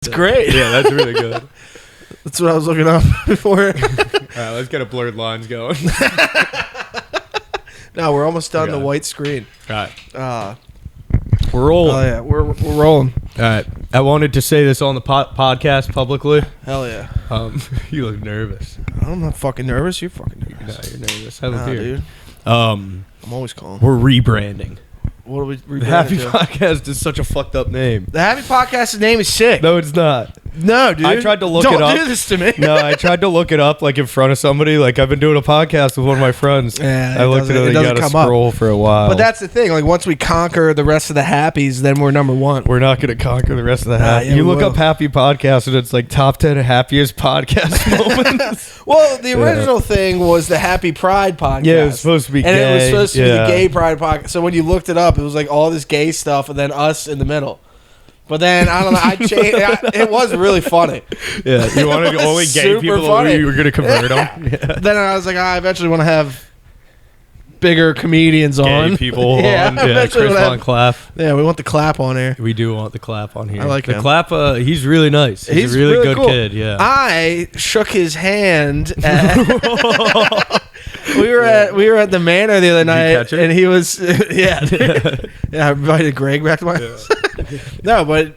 It's great. Yeah, that's really good. That's what I was looking up before. All right, let's get a blurred lines going. No, we're almost done the white screen. All right. We're rolling. Oh, yeah. We're rolling. All right. I wanted to say this on the podcast publicly. Hell yeah. You look nervous. I'm not fucking nervous. You're fucking nervous. No, you're nervous. Have a beer. Dude. I'm always calm. We're rebranding. What are we rebranding The Happy to? Podcast is such a fucked up name. The Happy Podcast's name is sick. No, it's not. No, dude. I tried to look Don't it up. do this to me. No, I tried to look it up like in front of somebody. Like I've been doing a podcast with one of my friends. Yeah, I looked at it and you got to scroll for a while. But that's the thing. Like once we conquer the rest of the Happies, then we're number one. We're not going to conquer the rest of the happy. Yeah, you look up Happy Podcast and it's like top 10 happiest podcast moments. Well, the original thing was the Happy Pride podcast. Yeah, it was supposed to be and gay. it was supposed to be the Gay Pride podcast. So when you looked it up, it was like all this gay stuff and then us in the middle. But then, I don't know, I changed. It was really funny. Yeah, you wanted only gay people funny. or you were going to convert them? Yeah. Then I was like, I eventually want to have bigger comedians on. Gay people on. Yeah, Yeah, Chris Von Claff. Yeah, we want the clap on here. We do want the clap on here. I like the him. clap. He's really nice. He's a really good cool. kid. Yeah. I shook his hand. We were at the Manor the other night, and he was I invited Greg back to my house. No, but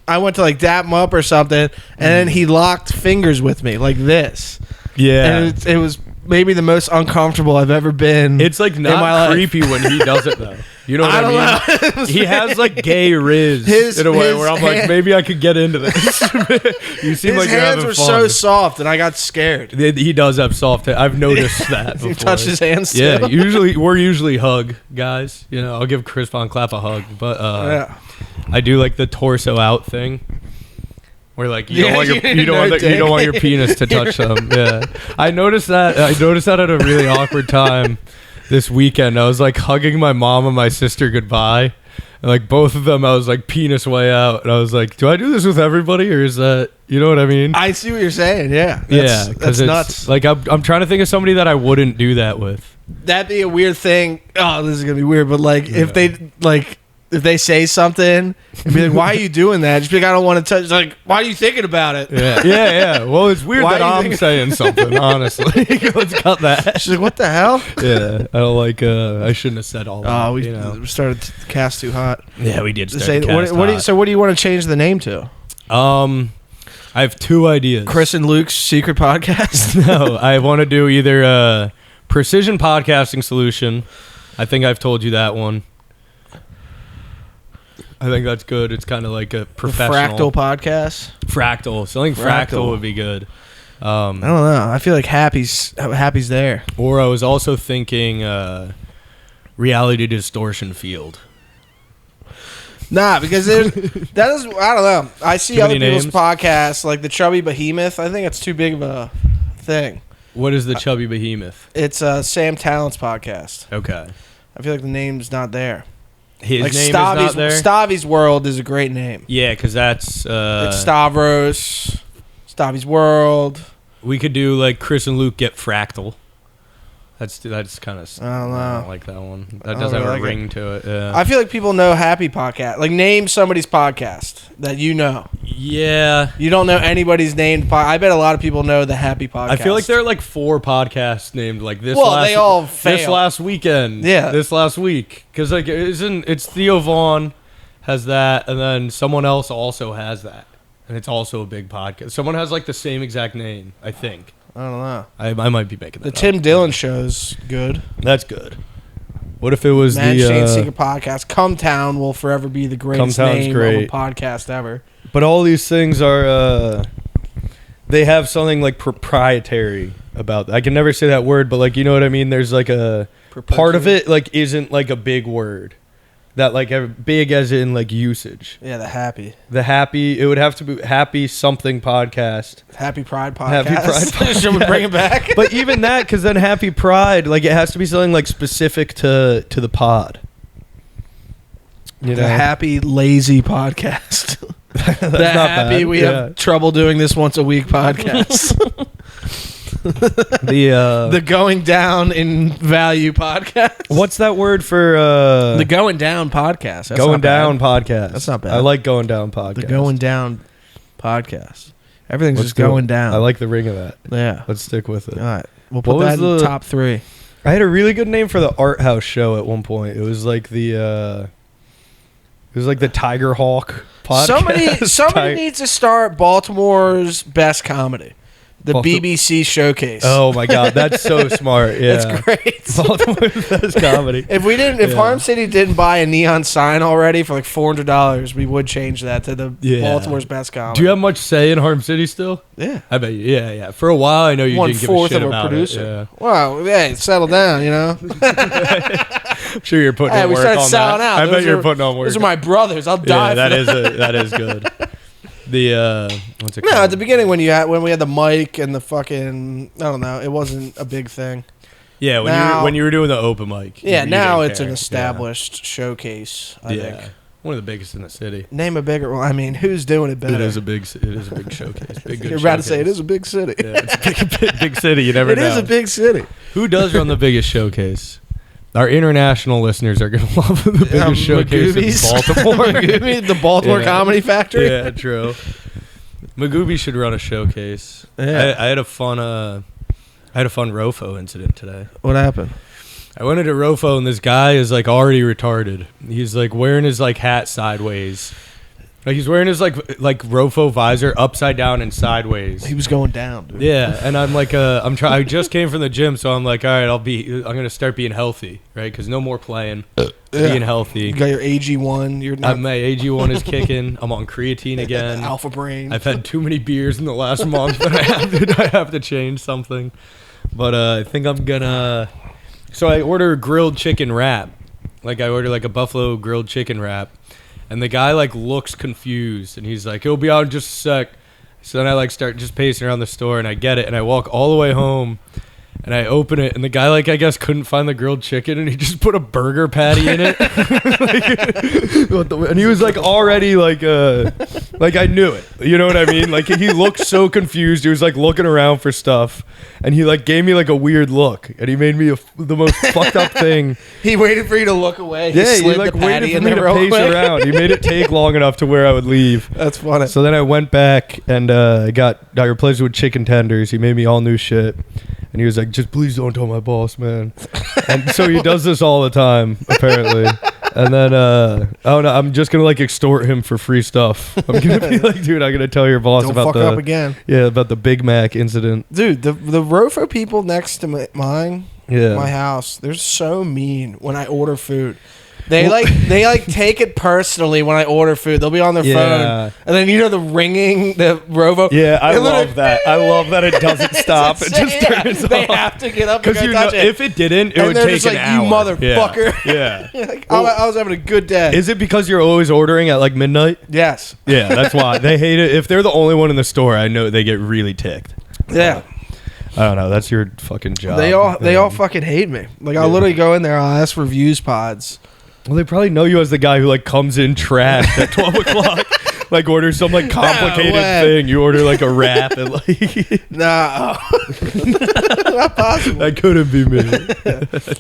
I went to like dap him up or something, and then he locked fingers with me like this. Yeah, and it was maybe the most uncomfortable I've ever been. It's like not creepy when he does it though. You know what I mean? He has like gay riz in a way where I'm like, maybe I could get into this. You seem like you're having fun. His hands were so soft, and I got scared. He does have soft hands. I've noticed that before. You touch his hands too? Yeah, we're usually hug guys. You know, I'll give Chris Von Clapp a hug, but I do like the torso out thing. Where like you don't want your penis to touch them. Yeah, I noticed that at a really awkward time this weekend. I was like hugging my mom and my sister goodbye, and like both of them, I was like penis way out, and I was like, do I do this with everybody, or is that, you know what I mean? I see what you're saying. Yeah, that's nuts. Like I'm trying to think of somebody that I wouldn't do that with. That'd be a weird thing. Oh, this is gonna be weird, but like if they say something and be like, why are you doing that? Just be like, I don't want to touch. It's like, why are you thinking about it? Yeah. Well, it's weird that I'm saying something, honestly. Let's cut that. She's like, what the hell? Yeah. I don't like, I shouldn't have said all that. Oh, we started to cast too hot. Yeah, we did start to cast hot. So what do you want to change the name to? I have two ideas. Chris and Luke's secret podcast? No, I want to do either a precision podcasting solution. I think I've told you that one. I think that's good. It's kind of like a professional Fractal podcast. Fractal. Something fractal would be good. I don't know. I feel like Happy's there. Or I was also thinking reality distortion field. Nah, because that is, I don't know. I see other people's podcasts like the Chubby Behemoth. I think it's too big of a thing. What is the Chubby Behemoth? It's Sam Tallent's podcast. Okay. I feel like the name's not there. His name is not there? Stavi's World is a great name. Yeah, because that's... it's Stavros, Stavi's World. We could do like Chris and Luke get fractal. That's kind of... I don't know. I don't like that one. That doesn't have a ring to it. Yeah. I feel like people know Happy Podcast. Like, name somebody's podcast that you know. Yeah. You don't know anybody's named podcast. I bet a lot of people know the Happy Podcast. I feel like there are like 4 podcasts named like this. Well, they all fail. This last weekend. Yeah. This last week. Because like it's Theo Vaughn has that, and then someone else also has that. And it's also a big podcast. Someone has like the same exact name, I think. I don't know. I might be making that up. The Tim Dillon Show's good. That's good. What if it was Mad Shane's Secret Podcast? Come Town will forever be the greatest name of a podcast ever. But all these things are, they have something like proprietary about that. I can never say that word, but like, you know what I mean? There's like a part of it like isn't like a big word. That like big as in like usage. Yeah, the Happy. It would have to be Happy something podcast. Happy Pride podcast. Happy Pride podcast. Should we bring it back? But even that, because then Happy Pride, like it has to be something like specific to the pod. You know? The Happy Lazy Podcast. The Happy we have trouble doing this once a week podcast. The Going Down in Value podcast. What's that word for the Going Down podcast? Podcast. That's not bad. I like Going Down podcast. The Going Down podcast. Everything's just going down. I like the ring of that. Yeah. Let's stick with it. All right. We'll put that in the top 3. I had a really good name for the art house show at one point. It was like the Tiger Hawk podcast. Somebody needs to start Baltimore's best comedy. The BBC Showcase. Oh my God, that's so smart. Yeah, that's great. Baltimore's best comedy. If Harm City didn't buy a neon sign already for like $400, we would change that to the Baltimore's best comedy. Do you have much say in Harm City still? Yeah, I bet you. Yeah. For a while, I know you didn't give a shit about producer. It. Yeah. Wow, yeah, settle down, you know. I'm sure you're putting in work on that. Out. I bet you're putting on work. Those are my brothers. I'll die. Yeah, that is good. What's it called? No, at the beginning when we had the mic and the fucking, I don't know, it wasn't a big thing. Yeah, when you were doing the open mic. Yeah, now it's an established showcase. I think one of the biggest in the city. Name a bigger one. I mean, who's doing it better? It is a big showcase. You're about to say it is a big city. Yeah, it's a big city. You never know. It is a big city. Who does run the biggest showcase? Our international listeners are going to love the biggest showcase in Baltimore. The Baltimore Comedy Factory. Yeah, true. Magooby should run a showcase. Yeah. I had a fun Rofo incident today. What happened? I went into Rofo and this guy is like already retarded. He's like wearing his like hat sideways. Like he's wearing his like Rofo visor upside down and sideways. He was going down, dude. Yeah, and I'm like I just came from the gym, so I'm like, all right, I'm gonna start being healthy, right? Because no more playing, being healthy. You got your AG1. My AG1 is kicking. I'm on creatine again. Alpha brain. I've had too many beers in the last month, but I have to change something. But I think I'm gonna. So I order a grilled chicken wrap. Like I order like a buffalo grilled chicken wrap. And the guy like looks confused and he's like, it'll be out in just a sec. So then I like start just pacing around the store and I get it and I walk all the way home and I open it and the guy like I guess couldn't find the grilled chicken and he just put a burger patty in it. And he was like already like I knew it. You know what I mean? Like he looked so confused. He was like looking around for stuff and he like gave me like a weird look and he made me the most fucked up thing. He waited for you to look away. He like waited for me to pace around. He made it take long enough to where I would leave. That's funny. So then I went back and I replaced it with chicken tenders. He made me all new shit. And he was like, just please don't tell my boss, man. And so he does this all the time, apparently. And then, I'm just going to like extort him for free stuff. I'm going to be like, dude, I'm going to tell your boss don't about fuck up again. Yeah, about the Big Mac incident. Dude, the Rofo people next to my house, they're so mean when I order food. They take it personally when I order food. They'll be on their phone, and then the ringing, the Rovo. Yeah, I love that. I love that it doesn't stop. It just turns off. They have to get up and go touch it. If it didn't, it would take an hour. You motherfucker. Yeah. I was having a good day. Is it because you're always ordering at like midnight? Yes. Yeah, that's why they hate it. If they're the only one in the store, I know they get really ticked. Yeah. I don't know. That's your fucking job. They all fucking hate me. Like I'll literally go in there. I'll ask for views pods. Well, they probably know you as the guy who like comes in trashed at 12 o'clock, like orders some like complicated thing. You order like a wrap and like not possible. That couldn't be me.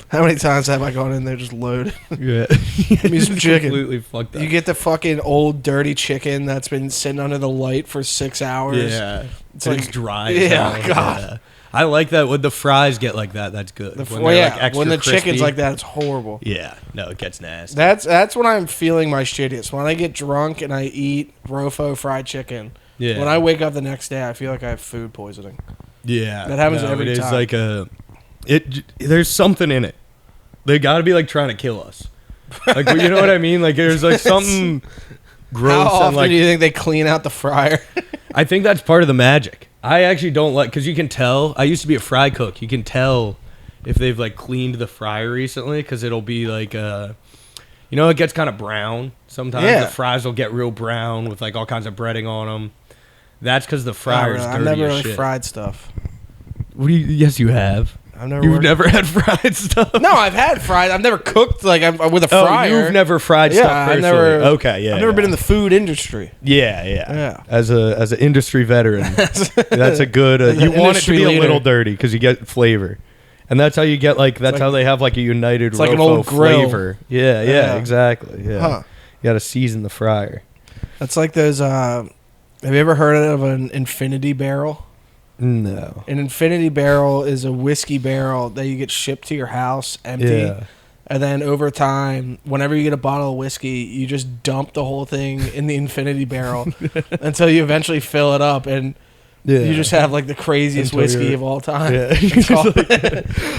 How many times have I gone in there just loaded? Yeah, give me some chicken. Completely fucked up. You get the fucking old dirty chicken that's been sitting under the light for 6 hours. Yeah, it's like dry. Yeah, God. Yeah. I like that when the fries get like that. That's good. When the chicken's like that, it's horrible. Yeah, no, it gets nasty. That's when I'm feeling my shittiest. When I get drunk and I eat Rofo fried chicken. Yeah. When I wake up the next day, I feel like I have food poisoning. Yeah, that happens every time. It's like there's something in it. They got to be like trying to kill us. Like you know what I mean? Like there's like something gross. How often like, do you think they clean out the fryer? I think that's part of the magic. I actually don't like, because you can tell. I used to be a fry cook. You can tell if they've like cleaned the fryer recently, because it'll be like, it gets kind of brown sometimes. Yeah. The fries will get real brown with like all kinds of breading on them. That's because the fryer's dirty as shit. I've never really fried stuff. Yes, you have. You've never had fried stuff? No, I've had fried. I've never cooked like with a fryer. You've never fried stuff personally. I've never been in the food industry. Yeah. As an industry veteran, that's a good. You want it to be a little dirty because you get flavor, and that's how you get how they have like a united. It's like an old flavor. Grill. Yeah, exactly. Yeah, you got to season the fryer. That's like those. Have you ever heard of an infinity barrel? No. An infinity barrel is a whiskey barrel that you get shipped to your house empty. Yeah. And then over time, whenever you get a bottle of whiskey, you just dump the whole thing in the infinity barrel until you eventually fill it up. And you just have like the craziest whiskey of all time. Yeah.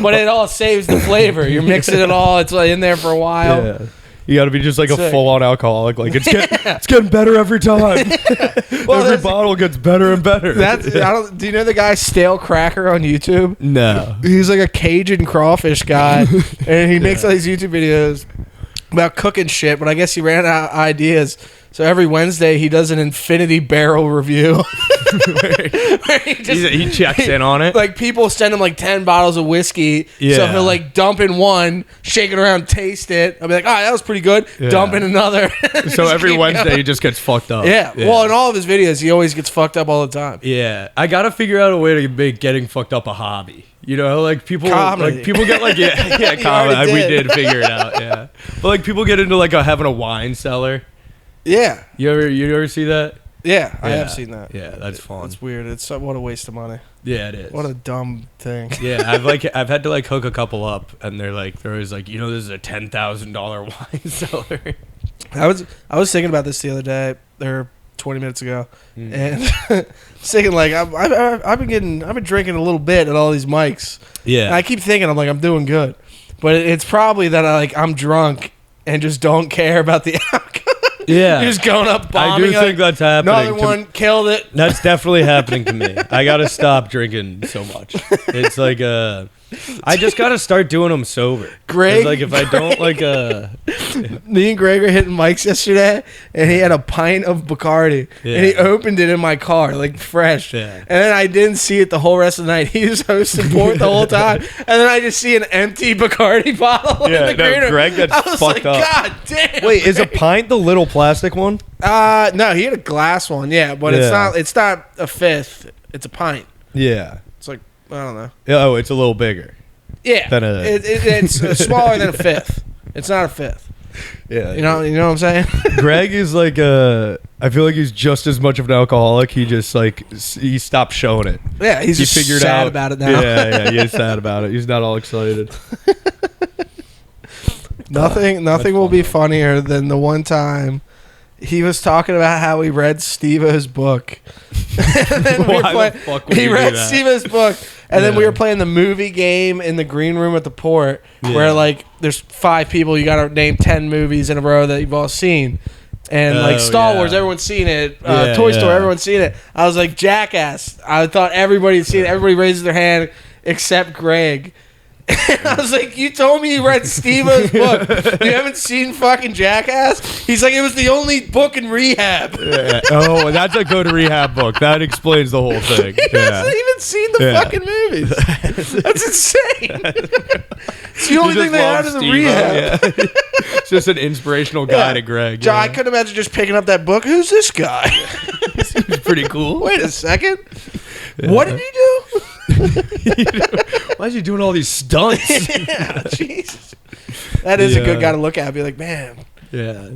But it all saves the flavor. You're mixing it all. It's like in there for a while. Yeah. You got to be just like a full-on alcoholic. Like it's getting better every time. Well, every bottle gets better and better. Do you know the guy Stale Cracker on YouTube? No. He's like a Cajun crawfish guy, and he makes all these YouTube videos about cooking shit. But I guess he ran out of ideas. So every Wednesday he does an infinity barrel review. where he checks in on it. Like people send him like 10 bottles of whiskey. Yeah. So he'll like dump in one, shake it around, taste it. I'll be like, that was pretty good. Yeah. Dump in another. So every Wednesday he just gets fucked up. Yeah. Well, in all of his videos he always gets fucked up all the time. Yeah. I gotta figure out a way to make getting fucked up a hobby. You know, like people get like comedy. We did figure it out. Yeah. But like people get into like having a wine cellar. Yeah. You ever see that? Yeah, I have seen that. Yeah, that's fun. It's weird. It's what a waste of money. Yeah, it is. What a dumb thing. Yeah, I've had to like hook a couple up, and they're always like, this is a $10,000 wine cellar. I was thinking about this the other day, or 20 minutes ago, and I was thinking like I've been drinking a little bit at all these mics. Yeah. And I keep thinking I'm doing good, but it's probably that I'm drunk and just don't care about the alcohol. Yeah. You're just going up bombing. I do think that's happening. Another one killed it. That's definitely happening to me. I got to stop drinking so much. It's like I just got to start doing them sober. Greg. Like if I don't like Me and Greg were hitting mics yesterday, and he had a pint of Bacardi, and he opened it in my car, like fresh. Yeah. And then I didn't see it the whole rest of the night. He was hosting port the whole time, and then I just see an empty Bacardi bottle in the green room. Greg gets fucked up. God damn. Wait, is a pint the little plastic one? No, he had a glass one, but it's not a fifth. It's a pint. Yeah. It's like, I don't know. Oh, it's a little bigger. Yeah. It's smaller than a fifth. It's not a fifth. Yeah. You know what I'm saying? Greg is like I feel like he's just as much of an alcoholic. He just he stopped showing it. Yeah, he's just sad about it now. Yeah, he is sad about it. He's not all excited. Nothing will be funnier than the one time he was talking about how he read Steve-O's book. And then he read Steve-O's book, and then we were playing the movie game in the green room at the port, where there's 5 people, you gotta name 10 movies in a row that you've all seen. And Star Wars, everyone's seen it. Toy Story, everyone's seen it. I was like, Jackass. I thought everybody had seen it. Everybody raises their hand except Greg. And I was like, you told me you read Steve-O's book. You haven't seen fucking Jackass? He's like, it was the only book in rehab. Yeah. Oh, that's a go to rehab book. That explains the whole thing. He hasn't even seen the fucking movies. That's insane. It's the only thing they had in the rehab. Yeah. It's just an inspirational guy to Greg. John, I couldn't imagine just picking up that book. Who's this guy? He's pretty cool. Wait a second. Yeah. What did he do? Why is he doing all these stunts? Yeah, Jesus. That is a good guy to look at. Be like, man,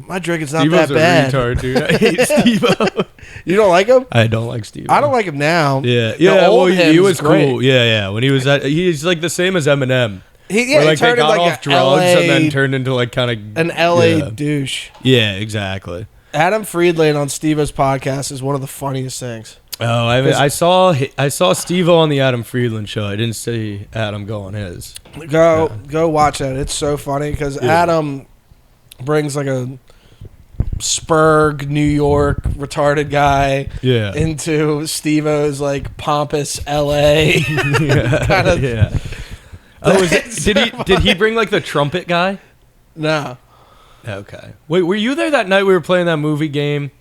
my drinking's not Steve-O's that bad. Retard, dude. I hate Steve-O. You don't like him? I don't like Steve-O. I don't like him now. Yeah, well, he was cool. Yeah. When he was he's like the same as Eminem. He turned they got into off drugs and then turned into like kind of an LA douche. Yeah, exactly. Adam Friedland on Steve-O's podcast is one of the funniest things. Oh, I saw Steve-O on the Adam Friedland show. I didn't see Adam go on his. Go watch that. It's so funny because Adam brings like a Spurg, New York retarded guy into Steve-O's like pompous LA kind of. Yeah. Oh, did he bring like the trumpet guy? No. Okay. Wait, were you there that night we were playing that movie game?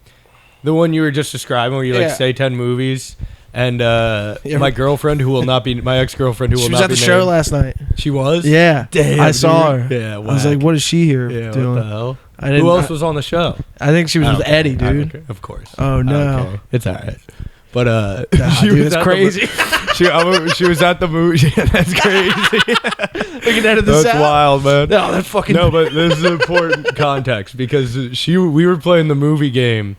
The one you were just describing where you say 10 movies and my girlfriend who will not be my ex-girlfriend who will not be She was at the show last night. She was? Yeah. Damn, I saw her. Yeah, whack. I was like, what is she here doing? What the hell? Who else was on the show? I think she was with Eddie, dude. Of course. Oh no. It's all right. But she was crazy. She was at the movie. That's crazy. We can edit this out. That's wild, man. No, that fucking. No, but this is important context because we were playing the movie game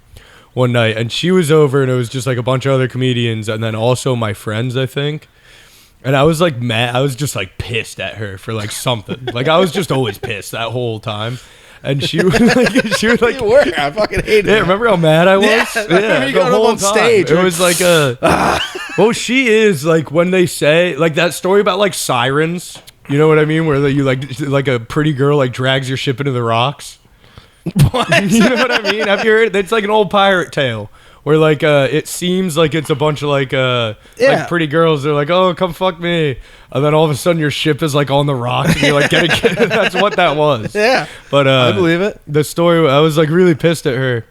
one night, and she was over, and it was just like a bunch of other comedians, and then also my friends, I think. And I was like mad. I was just like pissed at her for like something. Like I was just always pissed that whole time. And she was like, you were. I fucking hated it. Yeah, remember how mad I was? Yeah, you got up on stage. It was like well, she is like when they say like that story about like sirens. You know what I mean? Where you like a pretty girl like drags your ship into the rocks. What? You know what I mean? Have you heard? It's like an old pirate tale. Where like it seems like it's a bunch of like pretty girls. They're like, oh, come fuck me, and then all of a sudden your ship is like on the rocks, and you're like, get it. That's what that was. Yeah, but I believe it. The story, I was like really pissed at her,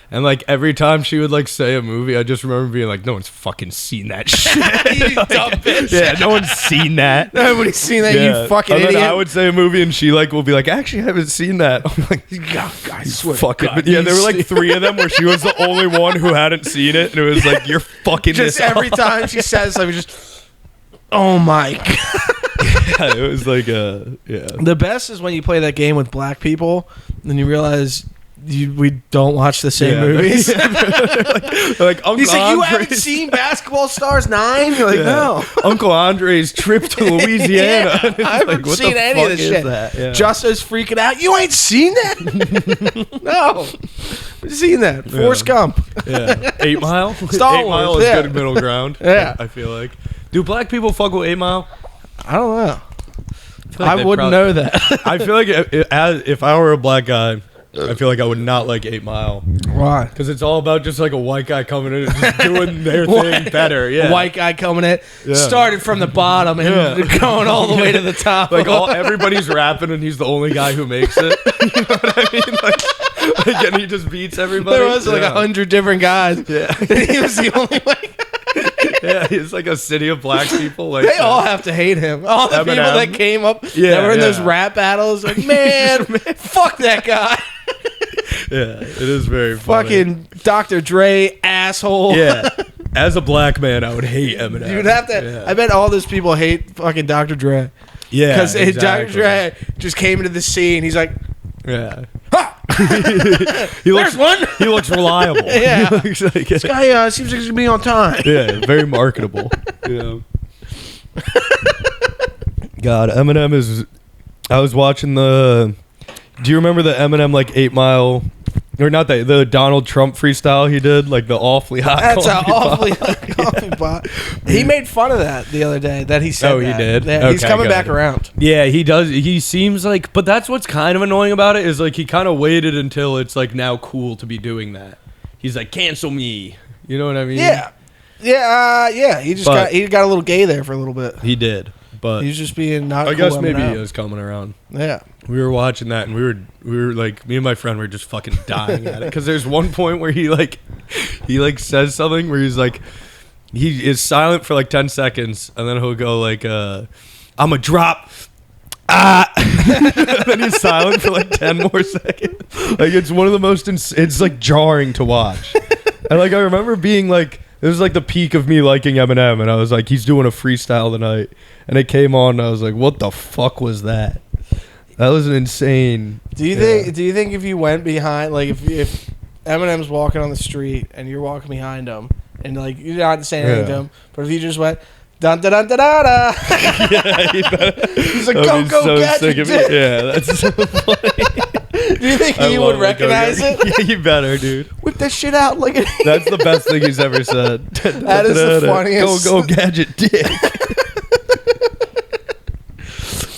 and like every time she would like say a movie, I just remember being like, no one's fucking seen that shit. You dumb bitch. Yeah, no one's seen that. Nobody's seen that. Yeah. You fucking idiot. I would say a movie, and she like will be like, actually, I haven't seen that. I'm like, I swear, fuck it. But yeah, there were like 3 of them where she was the only one who hadn't seen it, and it was like, you're fucking just this every up. time she says something, just oh my god. Yeah, it was like yeah. The best is when you play that game with black people, and you realize we don't watch the same movies. they're like Uncle He's like, you Andre's, haven't seen Basketball Stars 9? You're like, no. Uncle Andre's trip to Louisiana. Yeah, I haven't like, seen any of this shit. Yeah. Justo's freaking out. You ain't seen that? No. I've seen that. Forrest Gump. Yeah. 8 Mile? Star 8 Mile Wars, is good middle ground. Yeah. I feel like. Do black people fuck with 8 Mile? I don't know. I wouldn't know that. I feel like if I were a black guy, I feel like I would not like 8 Mile. Why? Because it's all about just like a white guy coming in and just doing their thing better. Yeah. White guy coming in, started from the bottom and going all the way to the top. Like everybody's rapping and he's the only guy who makes it. You know what I mean? Like and he just beats everybody. There was like 100 different guys. Yeah. And he was the only one. Yeah, it's like a city of black people. Like they all have to hate him. All the people that came up that were in those rap battles, like, man, fuck that guy. Yeah, it is very funny. Fucking Dr. Dre, asshole. Yeah. As a black man, I would hate Eminem. You'd have to. Yeah. I bet all those people hate fucking Dr. Dre. Yeah, because exactly. Dr. Dre just came into the scene. He's like, yeah. Ha! There's one. He looks reliable. Yeah. He looks like this guy seems like he's gonna be on time. Yeah, very marketable. Yeah. God, Eminem is. I was watching the. Do you remember the Eminem like 8 Mile, or not the Donald Trump freestyle he did, like the awfully hot? That's an awfully hot coffee pot. He made fun of that the other day. That he said. Oh, he did. Yeah, he's coming back around. Yeah, he does. He seems like, but that's what's kind of annoying about it is like he kind of waited until it's like now cool to be doing that. He's like, cancel me. You know what I mean? Yeah, yeah. He just got a little gay there for a little bit. He did. But he's just being not. I cool guess maybe Eminem. he is coming around. Yeah, we were watching that, and we were like, me and my friend were just fucking dying at it because there's one point where he says something where he's like, he is silent for like 10 seconds, and then he'll go like, I'm a drop. And then he's silent for like 10 more seconds. Like it's one of the most. It's like jarring to watch. And like I remember being like. It was like the peak of me liking Eminem, and I was like, he's doing a freestyle tonight. And it came on, and I was like, what the fuck was that? That was an insane. Do you think if you went behind, like if Eminem's walking on the street and you're walking behind him, and like you're not saying anything to him, but if you just went dun da dun da da da, he's like, go gadget dick. Yeah, that's so funny. Do you think he would recognize it? Yeah, you better, dude. Whip that shit out like it. That's the best thing he's ever said. That is the funniest. Go gadget dick.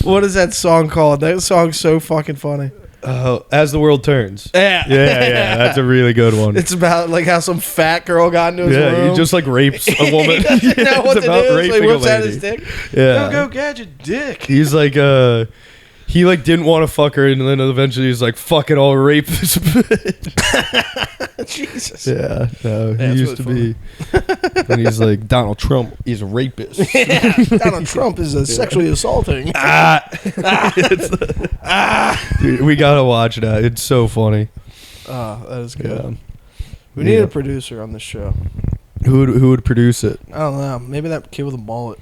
What is that song called? That song's so fucking funny. As the World Turns. Yeah. That's a really good one. It's about like how some fat girl got into his room. Yeah, he just like rapes a woman. He doesn't know what to do, so he whips out his dick. Yeah. Go gadget dick. He's like, he like didn't want to fuck her, and then eventually he's like, "Fuck it, I'll rape this bitch." Jesus. Yeah, no, he used to be. And he's like, Donald Trump is a rapist. Yeah, Donald Trump is sexually assaulting. Dude, we gotta watch that. It's so funny. Oh, that is good. Yeah. We need a producer on this show. Who would produce it? I don't know. Maybe that kid with a mullet.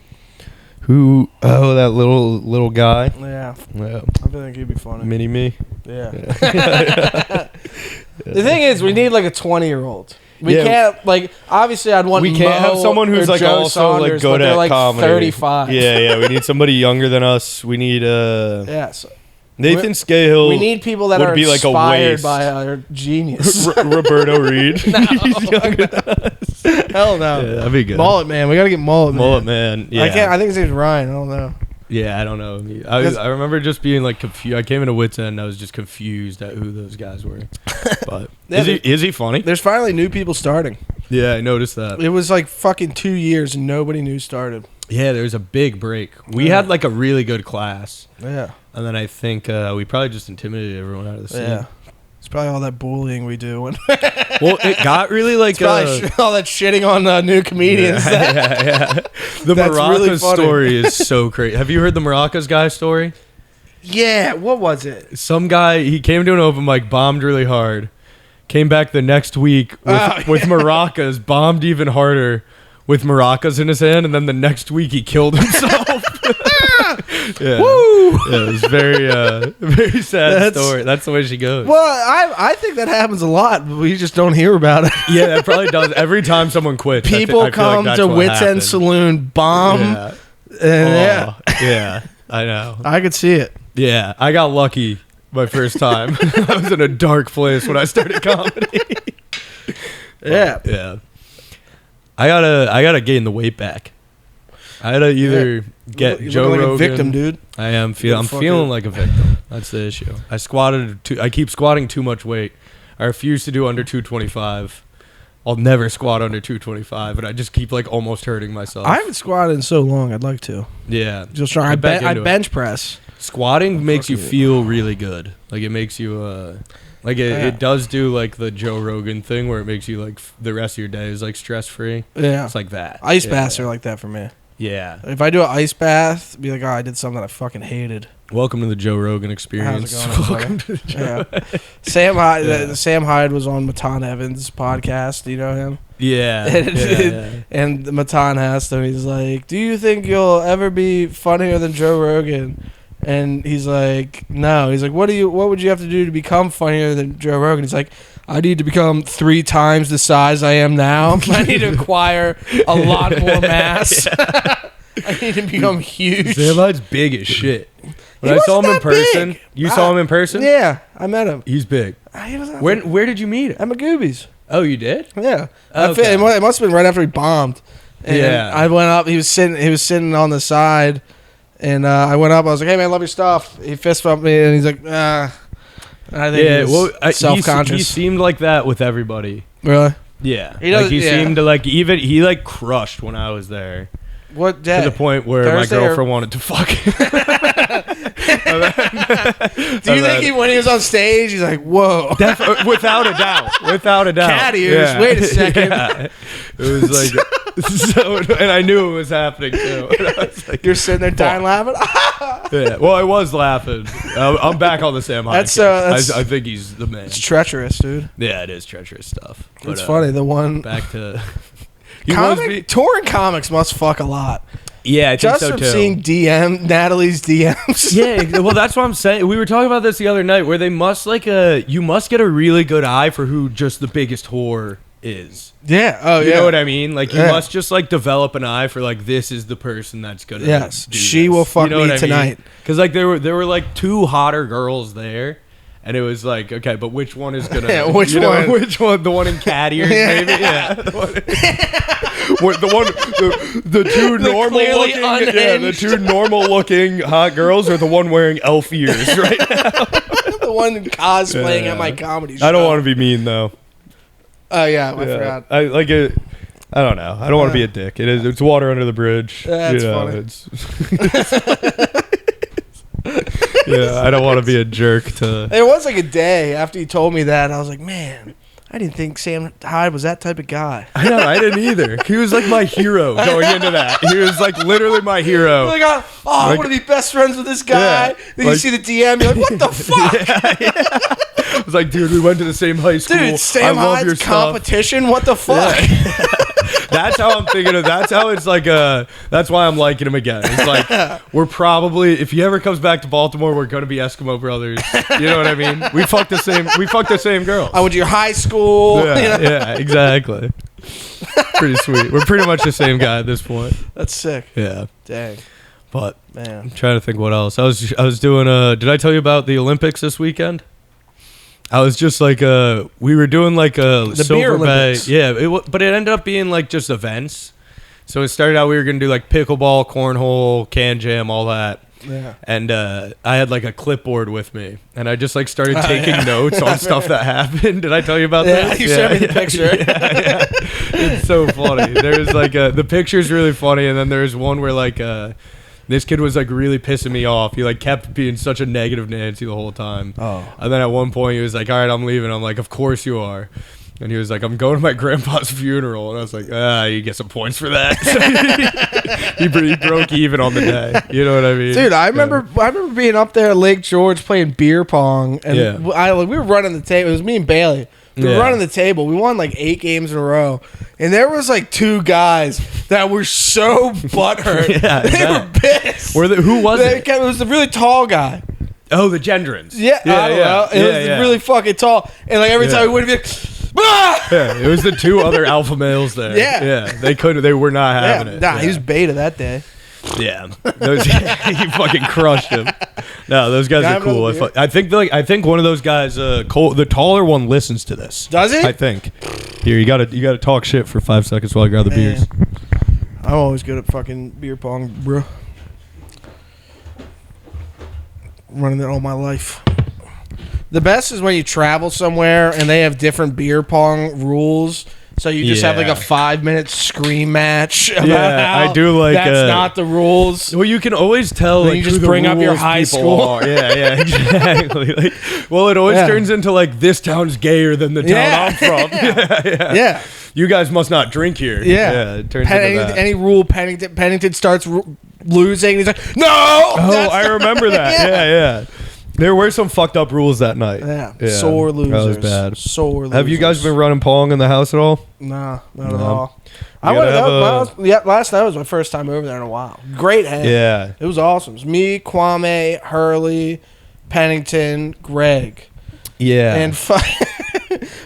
Who? Oh, that little guy. Yeah. Yeah. I think he'd be funny. Mini me. Yeah. The thing is, we need like a 20-year-old. We can't, like, obviously I'd want we can't Mo have someone who's like Joe also Saunders, like good but they're at like comedy. 35. Yeah, we need somebody younger than us. We need So Nathan Scahill. we need people that would are be like a inspired waste. by our genius. Roberto Reed. No. Hell no. Yeah, that'd be good. Mullet Man. We gotta get Mullet Man. Yeah. I think his name's Ryan. I don't know. Yeah, I don't know. I remember just being like confused. I came into Wits End and I was just confused at who those guys were. But is he funny? There's finally new people starting. Yeah, I noticed that. It was like fucking 2 years and nobody new started. Yeah, there was a big break. We had like a really good class. Yeah. And then I think we probably just intimidated everyone out of the scene. Yeah. It's probably all that bullying we do. Well, it got really like all that shitting on new comedians. Yeah. The Maracas really story is so crazy. Have you heard the Maracas guy story? Yeah, what was it? Some guy, he came to an open mic, bombed really hard, came back the next week with maracas, bombed even harder with maracas in his hand, and then the next week he killed himself. Yeah. Woo! Yeah, it was very sad story. That's the way she goes. Well, I think that happens a lot, but we just don't hear about it. Yeah, that probably does. Every time someone quits, people come to Wits End Saloon, bomb, and yeah, I know. I could see it. Yeah, I got lucky my first time. I was in a dark place when I started comedy. Yeah. I gotta gain the weight back. I gotta either get Joe like Rogan. A victim, dude. I'm feeling like a victim. That's the issue. I keep squatting too much weight. I refuse to do under 225. I'll never squat under 225, and I just keep like almost hurting myself. I haven't squatted in so long. I'd like to. Yeah, just try. I bench press. Squatting makes you feel really good. Like it makes you it does do like the Joe Rogan thing where it makes you like the rest of your day is like stress free. Yeah, it's like that. Ice baths are like that for me. Yeah. If I do an ice bath, be like, oh, I did something I fucking hated. Welcome to the Joe Rogan experience. How's it going, welcome to the Joe. Yeah. Sam Hyde was on Matan Evans' podcast. Do you know him? Yeah. And Matan asked him, he's like, do you think you'll ever be funnier than Joe Rogan? And he's like, no. He's like, what would you have to do to become funnier than Joe Rogan? He's like, I need to become 3 times the size I am now. I need to acquire a lot more mass. I need to become huge. Sam Hyde's big as shit. When I saw him in person, big. You saw him in person? Yeah, I met him. He's big. Where did you meet him? At Magoobies. Oh, you did? Yeah. Okay. It must have been right after he bombed. And I went up. He was sitting on the side, and I went up. I was like, "Hey man, love your stuff." He fist bumped me, and he's like, I think he was self-conscious. He seemed like that with everybody. Really? Yeah. He seemed to like he like crushed when I was there. What day? To the point where Thursday my girlfriend wanted to fuck him. Do you think when he was on stage, he's like, whoa. Without a doubt. Cat ears. Yeah. Wait a second. Yeah. It was like, so, and I knew it was happening too. Like, you're sitting there dying laughing? Yeah. Well, I was laughing. I'm back on the Sam Hyde. I think he's the man. It's treacherous, dude. Yeah, it is treacherous stuff. But, it's funny. The one. Back to. Touring comics must fuck a lot. Yeah, I think so too. Just from seeing Natalie's DMs. Yeah, well, that's what I'm saying. We were talking about this the other night, where they must you must get a really good eye for who just the biggest whore is. Yeah. Oh, yeah. You know what I mean? Like, you must just like develop an eye for like, this is the person that's gonna. Yes, do she this. will fuck me tonight. Because like there were like 2 hotter girls there. And it was like, okay, but which one is gonna? Yeah, which one? Which one? The one in cat ears, maybe. Yeah. The 2 normal looking, the 2 normal looking hot girls, or the one wearing elf ears right now. The one cosplaying at my comedy show. I don't want to be mean though. Oh yeah, I forgot. I like it. I don't know. I don't want to be a dick. It's water under the bridge. That's funny. Yeah, I don't want to be a jerk to. It was like a day after he told me that, I was like, man, I didn't think Sam Hyde was that type of guy. I know, I didn't either. He was like my hero going into that. He was like literally my hero. Like, I want to be best friends with this guy. Yeah, then you see the DM, you're like, what the fuck? I was like, dude, we went to the same high school. Dude, Sam Hyde's competition? What the fuck? Yeah. That's how I'm thinking of. That's how it's like. That's why I'm liking him again. It's like we're probably, if he ever comes back to Baltimore, we're gonna be Eskimo brothers. You know what I mean? We fucked the same girls. I went to your high school. Yeah, you know? yeah, exactly. Pretty sweet. We're pretty much the same guy at this point. That's sick. Yeah. Dang. But man, I'm trying to think what else. I was doing. Did I tell you about the Olympics this weekend? I was just like we were doing like a the Silver Bay. Yeah, but it ended up being like just events. So it started out we were gonna do like pickleball, cornhole, can jam, all that. Yeah. And I had like a clipboard with me, and I just like started taking notes on stuff that happened. Did I tell you about that? You sent me the picture. Yeah. It's so funny. There's like the picture's really funny, and then there's one where like this kid was like really pissing me off. He like kept being such a negative Nancy the whole time. Oh. And then at one point he was like, "All right, I'm leaving." I'm like, "Of course you are." And he was like, "I'm going to my grandpa's funeral." And I was like, you get some points for that. So he broke even on the day. You know what I mean? Dude, I remember being up there at Lake George playing beer pong. And we were running the table. It was me and Bailey. We were running the table. We won like 8 games in a row. And there was like 2 guys that were so butthurt. They were pissed. Who was it? It was the really tall guy. Oh, the Gendrons. Yeah, I don't know. It was really fucking tall. And like every time we would be like, ah! Yeah, it was the 2 other alpha males there. Yeah. They were not having it. Nah, he was beta that day. Yeah, he fucking crushed him. No, those guys are cool. I think one of those guys, the taller one, listens to this. Does he? I think. Here, you gotta talk shit for 5 seconds while I grab the beers. I'm always good at fucking beer pong, bro. Running it all my life. The best is when you travel somewhere and they have different beer pong rules. So you just have like a 5-minute scream match about how I do like that's not the rules. Well, you can always tell. Like, you just bring up your high school. Yeah, exactly. Like, well, it always turns into like this town's gayer than the town I'm from. Yeah. You guys must not drink here. Yeah. It turns into that. Any rule Pennington starts losing. He's like, no. Oh, I remember that. Yeah. There were some fucked up rules that night. Yeah. Sore losers. That was bad. Sore losers. Have you guys been running pong in the house at all? Nah, not at all. Last night was my first time over there in a while. Great hand. Yeah. It was awesome. It was me, Kwame, Hurley, Pennington, Greg. Yeah. And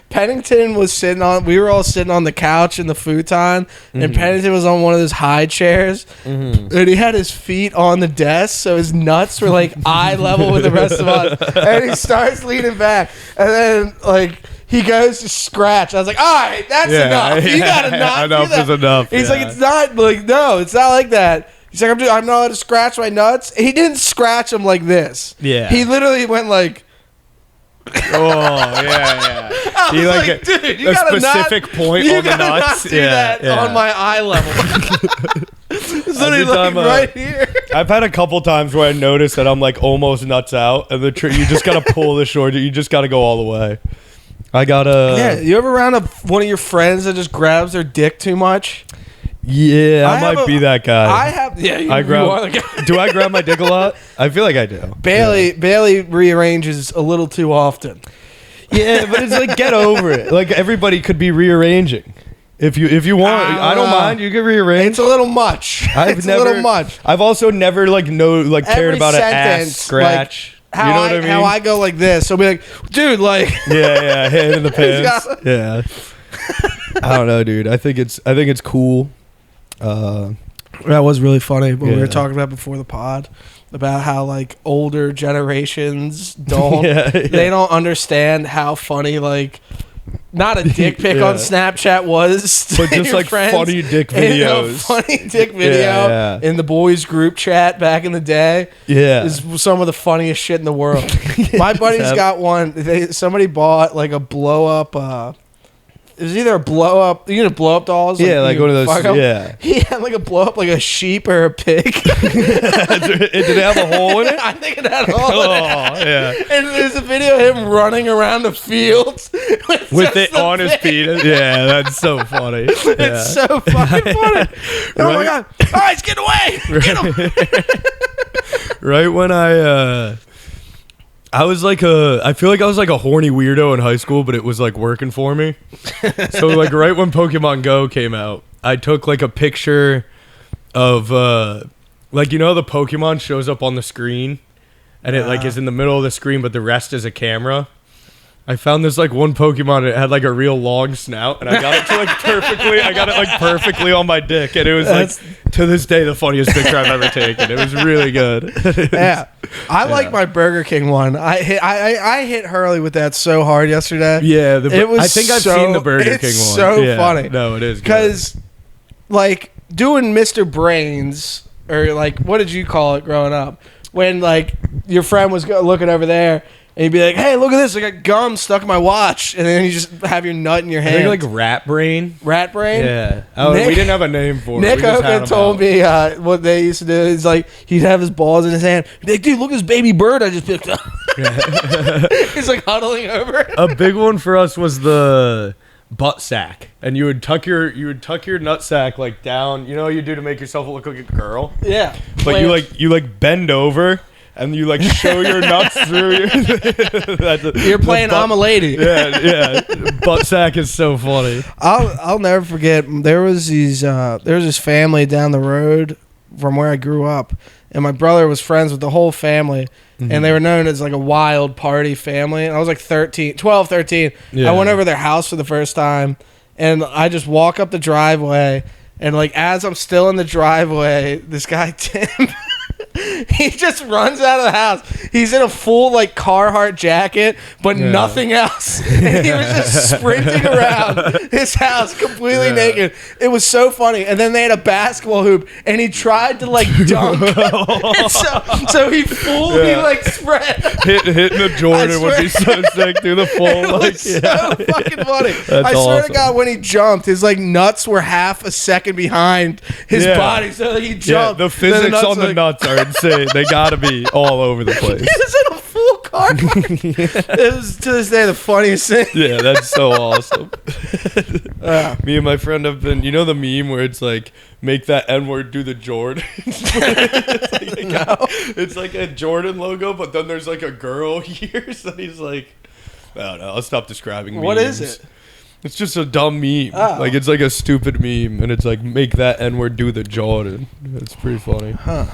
Pennington was we were all sitting on the couch in the futon, and Pennington was on one of those high chairs, and he had his feet on the desk, so his nuts were like eye level with the rest of us, and he starts leaning back, and then like he goes to scratch. I was like, all right, that's enough. You gotta not enough do that. Is enough. He's like, it's not like, no, it's not like that. He's like, I'm not allowed to scratch my nuts. He didn't scratch them like this. Yeah. He literally went like, oh yeah. He like, dude, you gotta specific point you on the nuts. Not do that on my eye level. It's literally like right here. I've had a couple times where I noticed that I'm like almost nuts out, and you just gotta pull the short. You just gotta go all the way. I gotta. Yeah, you ever round up one of your friends that just grabs their dick too much? Yeah, I might be that guy. I have. Yeah, you are the guy. Do I grab my dick a lot? I feel like I do. Bailey rearranges a little too often. Yeah, but it's like, get over it. Like, everybody could be rearranging. If you want, I don't mind. You can rearrange. It's a little much. It's a little much. I've also never cared about an ass scratch. Like, you know what I mean? How I go like this, I'll be like, dude, like, hand in the pants. Yeah. I don't know, dude. I think it's cool. That was really funny when we were talking about before the pod about how like older generations don't they don't understand how funny like not a dick pic on Snapchat was, but just like friends. Funny dick videos. Funny dick video in the boys group chat back in the day. Yeah, is some of the funniest shit in the world. My buddy's got one. Somebody bought like a blow up. It was either a blow up, blow up dolls. Like one of those. Yeah. He had like a blow up, like a sheep or a pig. Did it have a hole in it? I think it had a hole in it. Yeah. And there's a video of him running around the fields with it on his penis. Yeah, that's so funny. It's so fucking funny. Oh my god! Oh, he's getting away! Get him! Right when I was like I feel like I was like a horny weirdo in high school, but it was like working for me. So like right when Pokemon Go came out, I took like a picture of like, you know, the Pokemon shows up on the screen and it like is in the middle of the screen, but the rest is a camera. I found this like one Pokemon. It had like a real long snout, and I got it to like perfectly. I got it like perfectly on my dick, and it was like to this day the funniest picture I've ever taken. It was really good. Yeah, I like my Burger King one. I hit Hurley with that so hard yesterday. Yeah, I think I've seen the Burger King one. So funny. No, it is because like doing Mr. Brains, or like what did you call it growing up when like your friend was looking over there. And you'd be like, hey, look at this. I got gum stuck in my watch. And then you just have your nut in your hand. I think like rat brain. Rat brain? Yeah. Oh, we didn't have a name for it. Nick Oka told me what they used to do. Is like, he'd have his balls in his hand. He'd be like, dude, look at this baby bird I just picked up. He's like huddling over it. A big one for us was the butt sack. And you would tuck your nut sack like down. You know what you do to make yourself look like a girl? Yeah. But you bend over. And you like show your nuts through your. You're playing I'm a lady. Yeah. Butt sack is so funny. I'll never forget. There was this family down the road from where I grew up, and my brother was friends with the whole family, and they were known as like a wild party family. And I was like 12, 13. Yeah. I went over their house for the first time, and I just walk up the driveway, and like as I'm still in the driveway, this guy Tim. He just runs out of the house. He's in a full like Carhartt jacket, but nothing else. And he was just sprinting around his house completely naked. It was so funny. And then they had a basketball hoop, and he tried to like dunk. so he like spread. Hitting the Jordan would be so sick through the full. It was so fucking funny. I swear to God, when he jumped, his like nuts were half a second behind his body. So he jumped. Yeah, the physics on the nuts are insane. They gotta be all over the place. He was in a full car. It was to this day the funniest thing. Yeah, that's so awesome. Me and my friend have been, you know the meme where it's like, make that N-word do the Jordan? It's like a Jordan logo, but then there's like a girl here. So he's like, I don't know, I'll stop describing memes. What is it? It's just a dumb meme. Oh. Like it's like a stupid meme, and it's like, make that N-word do the Jordan. It's pretty funny. Huh.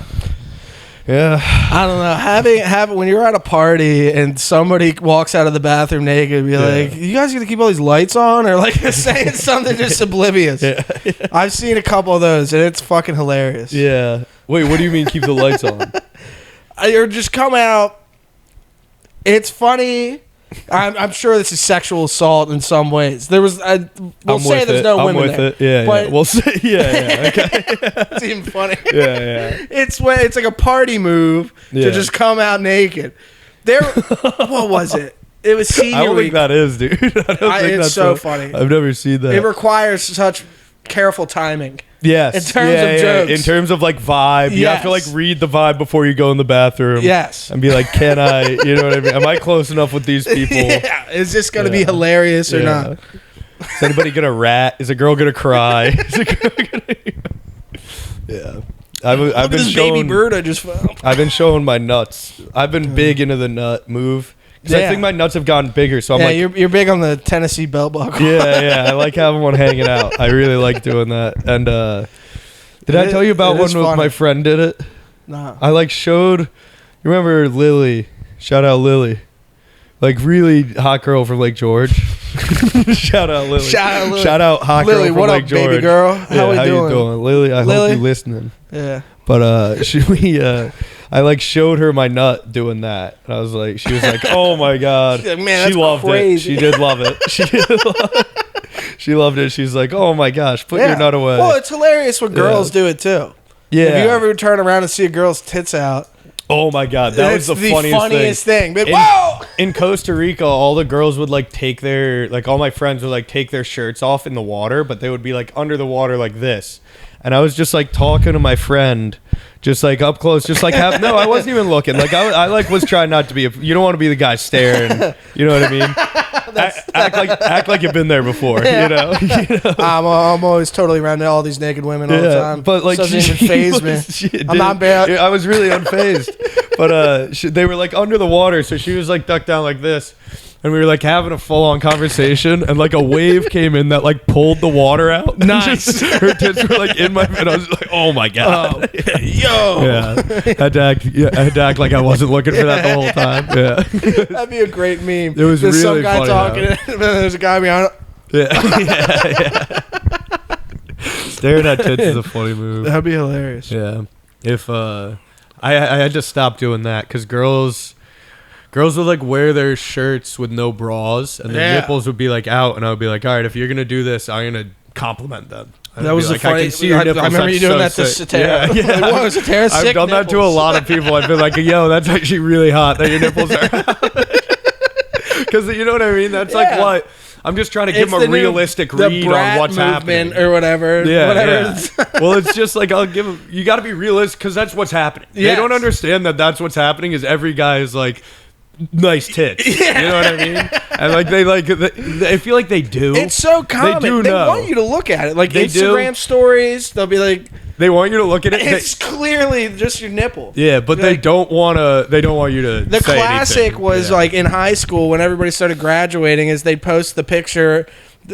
Yeah, I don't know. Having when you're at a party and somebody walks out of the bathroom naked, be like, "You guys gonna keep all these lights on?" Or like saying something just oblivious. Yeah. I've seen a couple of those, and it's fucking hilarious. Yeah. Wait, what do you mean keep the lights on? Or just come out. It's funny. I'm sure this is sexual assault in some ways. There was, we'll say there's no women there. Yeah, but yeah. We'll say, yeah. Okay. It's even funny. Yeah. It's like a party move to just come out naked. What was it? It was senior week. I don't think that is, dude. It's so funny. I've never seen that. It requires such careful timing. Yes. In terms of jokes. In terms of like vibe. You have to like read the vibe before you go in the bathroom. Yes. And be like, can I, you know what I mean? Am I close enough with these people? Yeah. Is this going to be hilarious or not? Is anybody going to rat? Is a girl going to cry? Is a girl gonna... Yeah. I've been showing baby bird I just found. I've been showing my nuts. I've been big into the nut move. Because I think my nuts have gotten bigger, so I'm like... you're big on the Tennessee belt buckle. Yeah, I like having one hanging out. I really like doing that. And did I tell you about when my friend did it? No. I like showed... You remember Lily? Shout out Lily. Like really hot girl from Lake George. Shout out Lily. Shout out hot Lily, girl from Lake George. Baby girl? How you doing? Lily, I hope you're listening. Yeah. But I like showed her my nut doing that, and she was like, "Oh my god!" She's like, man, she loved it. She did love it. She loved it. She's like, "Oh my gosh, put your nut away." Well, it's hilarious when girls do it too. Yeah. If you ever turn around and see a girl's tits out. Oh my god, that was the funniest thing. But, whoa! In Costa Rica, all the girls would like take their all my friends would like take their shirts off in the water, but they would be like under the water like this. And I was just like talking to my friend, just like up close, just like no, I wasn't even looking. Like I like was trying not to be. You don't want to be the guy staring. You know what I mean? Act like you've been there before. Yeah. You know? I'm always totally around all these naked women all the time. But like, doesn't even faze me. I'm not bad. I was really unfazed. But they were like under the water, so she was like ducked down like this. and we were like having a full-on conversation, and like a wave came in that like pulled the water out. Nice. Her tits were like in my, and I was like, oh my god, yo. Yeah, I had to act like I wasn't looking for that the whole time. Yeah, that'd be a great meme. It was There's really some guy funny, talking, and then there's a guy behind. Yeah. Staring at tits is a funny move. That'd be hilarious. Yeah, if I had to stop doing that because girls would like wear their shirts with no bras, and the nipples would be like out, and I would be like, all right, if you're gonna do this, I'm gonna compliment them. That was like, funny. I can see your nipples. I remember you doing that to Satara. Yeah. Like, whoa, Satara's I've sick done that to a lot of people. I've been like, yo, that's actually really hot that your nipples are out. Because you know what I mean? That's like what. I'm just trying to give them a realistic read on what's happening. Or whatever. Yeah. Well, it's just like, I'll give them, you got to be realistic because that's what's happening. Yes. They don't understand that that's what's happening is every guy is like, nice tits. Yeah. You know what I mean? And like I feel like they do. It's so common. They want you to look at it. Like they Instagram stories, they'll be like, they want you to look at it. It's clearly just your nipple. Yeah, but they don't want to. They don't want you to. The say classic anything. was like in high school when everybody started graduating, is they'd post the picture,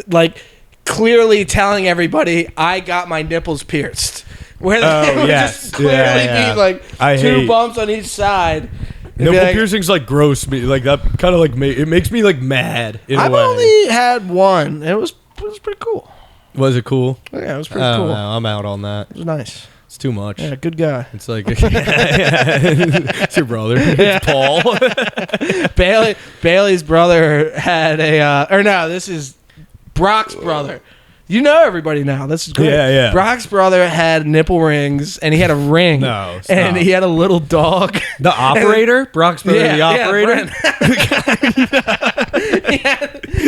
like clearly telling everybody, "I got my nipples pierced," where they would just clearly be like two bumps on each side. Nipple piercings like gross me. Like that kind of like it makes me like mad. I've only had one. It was pretty cool. Was it cool? Yeah, it was pretty cool. Know. I'm out on that. It was nice. It's too much. Yeah, good guy. It's like it's your brother. It's Paul. Bailey's brother had this is Brock's brother. You know everybody now. This is great. Yeah. Brock's brother had nipple rings, and he had a ring. No, stop. And he had a little dog. The operator? Brock's brother, the operator?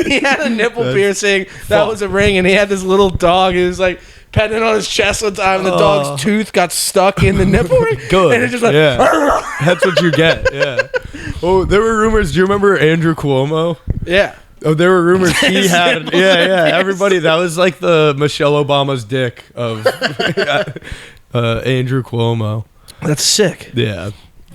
He had a nipple piercing. That was a ring, and he had this little dog. He was like petting on his chest one time, and the dog's tooth got stuck in the nipple ring. Good. And it's just like, that's what you get. Yeah. Oh, there were rumors. Do you remember Andrew Cuomo? Yeah. Oh, there were rumors he had. Yeah. Everybody, that was like the Michelle Obama's dick of Andrew Cuomo. That's sick. Yeah.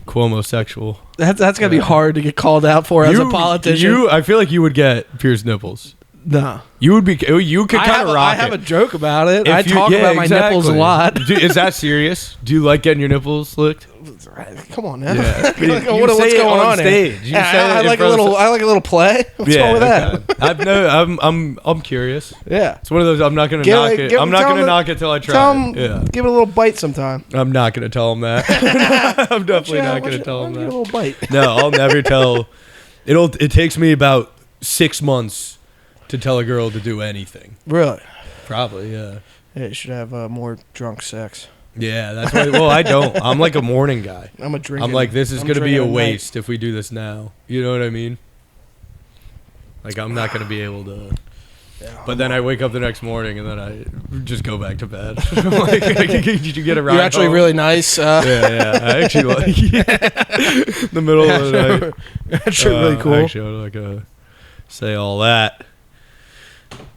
Cuomo sexual. That's gotta be hard to get called out for as a politician. I feel like you would get pierced nipples. No. You would be. You could kind of rock it. I have a joke about it. I talk about my nipples a lot. Is that serious? Do you like getting your nipples licked? Come on now. Yeah. What's going on stage? Here? I like a little play. What's wrong with that? I'm curious. Yeah. It's one of those. I'm not gonna knock it. I'm not gonna knock it till I try it. Yeah. Give it a little bite sometime. I'm not gonna tell him that. I'm definitely not gonna tell him that. Give it a little bite. No, I'll never tell. It takes me about 6 months to tell a girl to do anything. Really? Probably, yeah. Yeah, you should have more drunk sex. Yeah, that's why. Well, I don't. I'm like a morning guy. I'm a drinker. I'm like, this is going to be a waste if we do this now. You know what I mean? Like, I'm not going to be able to. Yeah, but then I wake up the next morning and then I just go back to bed. Like, did you get a ride? You're actually really nice. Yeah. I actually like the middle of the night. That's really cool. Actually, I'm not going to say all that.